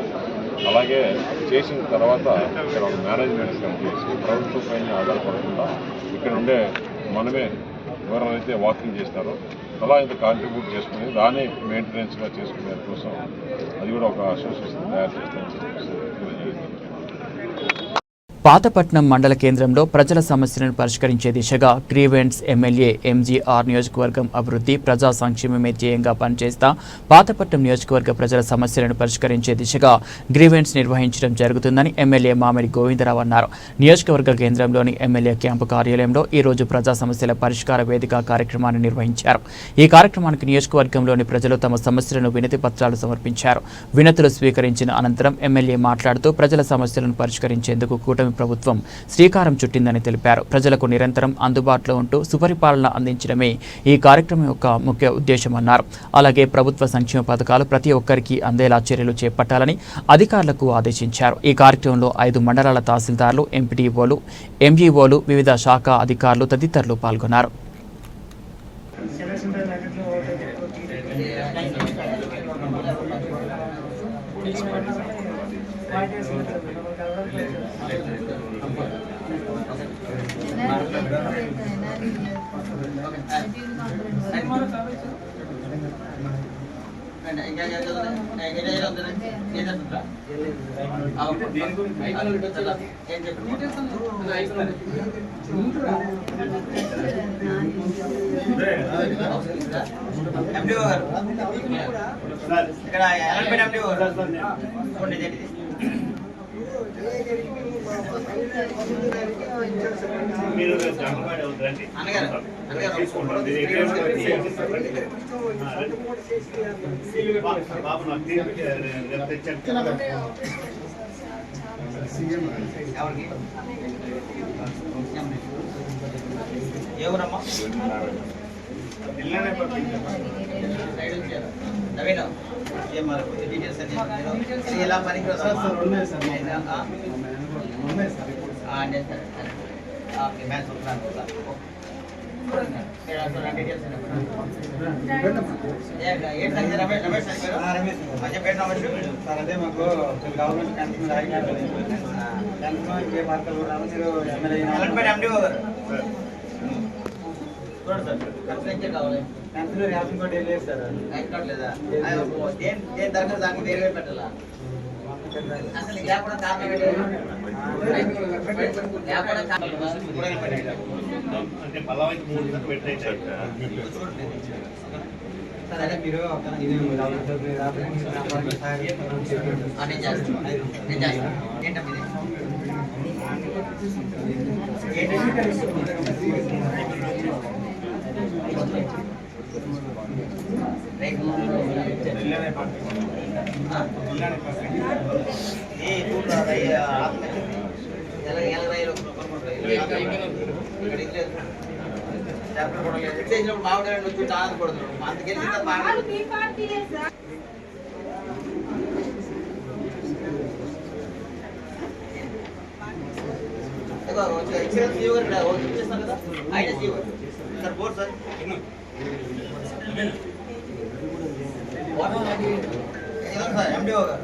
అలాగే చేసిన తర్వాత ఇక్కడ మేనేజ్మెంట్ చేసి ప్రభుత్వం పైన ఆధారపడకుండా ఇక్కడ ఉండే మనమే ఎవరైతే వాకింగ్ చేస్తారో అలా ఇంత కాంట్రిబ్యూట్ చేసుకుని దాన్ని మెయింటెనెన్స్గా చేసుకునే కోసం అది కూడా ఒక అసోసియేషన్ తయారు చేస్తామని చెప్పేసి. పాతపట్నం మండల కేంద్రంలో ప్రజల సమస్యలను పరిష్కరించే దిశగా గ్రీవెన్స్ ఎమ్మెల్యే ఎంజీఆర్ నియోజకవర్గం అభివృద్ధి ప్రజా సంక్షేమమే ధ్యేయంగా పనిచేస్తా పాతపట్నం నియోజకవర్గ ప్రజల సమస్యలను పరిష్కరించే దిశగా గ్రీవెన్స్ నిర్వహించడం జరుగుతుందని ఎమ్మెల్యే మామిడి గోవిందరావు అన్నారు. నియోజకవర్గ కేంద్రంలోని ఎమ్మెల్యే క్యాంపు కార్యాలయంలో ఈ రోజు ప్రజా సమస్యల పరిష్కార వేదిక కార్యక్రమాన్ని నిర్వహించారు. ఈ కార్యక్రమానికి నియోజకవర్గంలోని ప్రజలు తమ సమస్యలను వినతి పత్రాలు సమర్పించారు. వినతులు స్వీకరించిన అనంతరం ఎమ్మెల్యే మాట్లాడుతూ ప్రజల సమస్యలను పరిష్కరించేందుకు కూటమి ప్రభుత్వం శ్రీకారం చుట్టిందని తెలిపారు. ప్రజలకు నిరంతరం అందుబాటులో ఉంటూ సుపరిపాలన అందించడమే ఈ కార్యక్రమం యొక్క ముఖ్య ఉద్దేశమన్నారు. అలాగే ప్రభుత్వ సంక్షేమ పథకాలు ప్రతి ఒక్కరికి అందేలా చర్యలు చేపట్టాలని అధికారులకు ఆదేశించారు. ఈ కార్యక్రమంలో 5 మండలాల తహసీల్దార్లు, ఎంపీడీఓలు, ఎంజీఓలు, వివిధ శాఖ అధికారులు తదితరులు పాల్గొన్నారు. ఎవరమ్మా ఎలా పనికి సార్ అదే మాకు గవర్నమెంట్ క్యాన్సర్ ఏ మార్కలు కూడా మీరు క్యాన్సర్ రేషన్ కార్డు ఏం లేదు సార్ లేదా దేని తరగతి దానికి వేరే పెట్టాలా అసలు లేకుండా సార్ అదే మీరు ఏంటమ్మా మామిడి వచ్చి ఆనందపడుతున్నాడు అందుకెళ్ళి ఎక్సలెన్స్ సీఓ గారు వచ్చేస్తాను కదా ఆయన CO sir board sir sir MDO గారు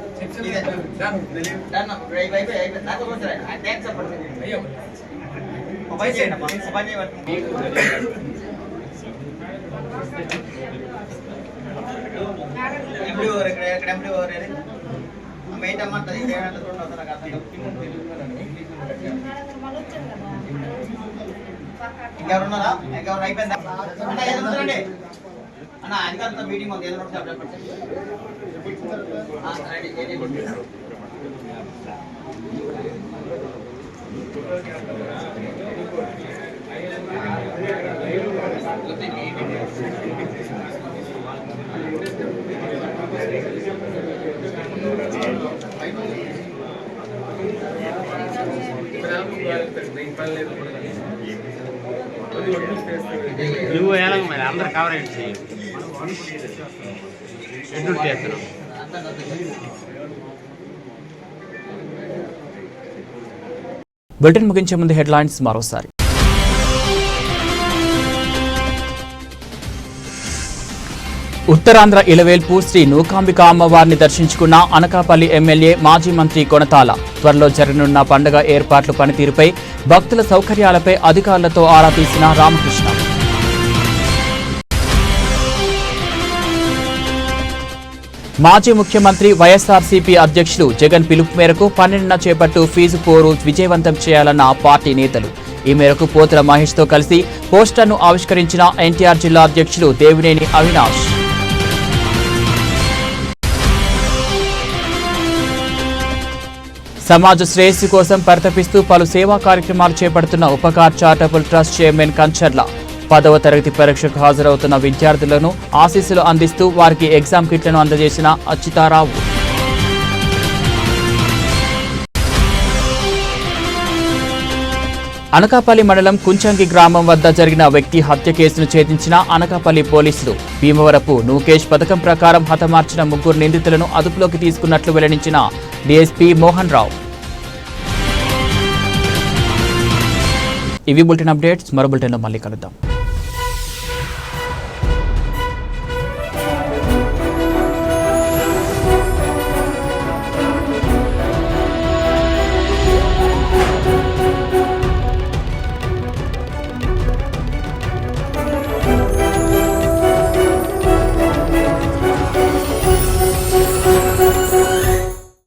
అయిపోయింది నాకు సార్ థ్యాంక్స్ చెప్పండి పని చేయండి పని ఎండిఓ గారు ఇక్కడ ఎండిఓ గారు వెయిట్ అమ్మంటుంది ఇంకేమంటే చూడండి వస్తారు నాకు అర్థం ఇంకెవరున్నారా ఇంకెవరు అయిపోయిందా అన్న ఏదండి అన్న అధికారులతో మీటింగ్ ఉంది ఏదో నువ్వు ఎలా మరి అందరు కవరేజ్ చేయాలి చేస్తున్నాం బులెటిన్ ముగించే ముందు హెడ్లైన్స్ మరోసారి. ఉత్తరాంధ్ర ఇలవేల్పు శ్రీ నూకాంబిక అమ్మవారిని దర్శించుకున్న అనకాపల్లి ఎమ్మెల్యే మాజీ మంత్రి కొనతాల. త్వరలో జరగనున్న పండుగ ఏర్పాట్ల పనితీరుపై, భక్తుల సౌకర్యాలపై అధికారులతో ఆరా తీసిన రామకృష్ణ. మాజీ ముఖ్యమంత్రి వైఎస్ఆర్సీపీ అధ్యక్షులు జగన్ పిలుపు మేరకు 12న చేపట్టు ఫీజు పోరు విజయవంతం చేయాలన్న పార్టీ నేతలు. ఈ మేరకు పోతుల మహేష్తో కలిసి పోస్టర్ను ఆవిష్కరించిన ఎన్టీఆర్ జిల్లా అధ్యక్షులు దేవినేని అవినాష్. సమాజ శ్రేయస్సు కోసం పరితపిస్తూ పలు సేవా కార్యక్రమాలు చేపడుతున్న Upkar charitable trust chairman Kancharla. 10వ తరగతి పరీక్షకు హాజరవుతున్న విద్యార్థులను ఆశీస్సులు అందిస్తూ వారికి ఎగ్జామ్ కిట్లను అందజేసిన అచ్యుతారావు. అనకాపల్లి మండలం కుంచంగి గ్రామం వద్ద జరిగిన వ్యక్తి హత్య కేసును ఛేదించిన అనకాపల్లి పోలీసులు. భీమవరపు నూకేష్ పథకం ప్రకారం హతమార్చిన 3 నిందితులను అదుపులోకి తీసుకున్నట్లు వెల్లడించిన డీఎస్పీ మోహన్ రావు. ఇవి బులెటిన్ అప్డేట్స్. మరో బులెటిన్లో మళ్ళీ కలుద్దాం.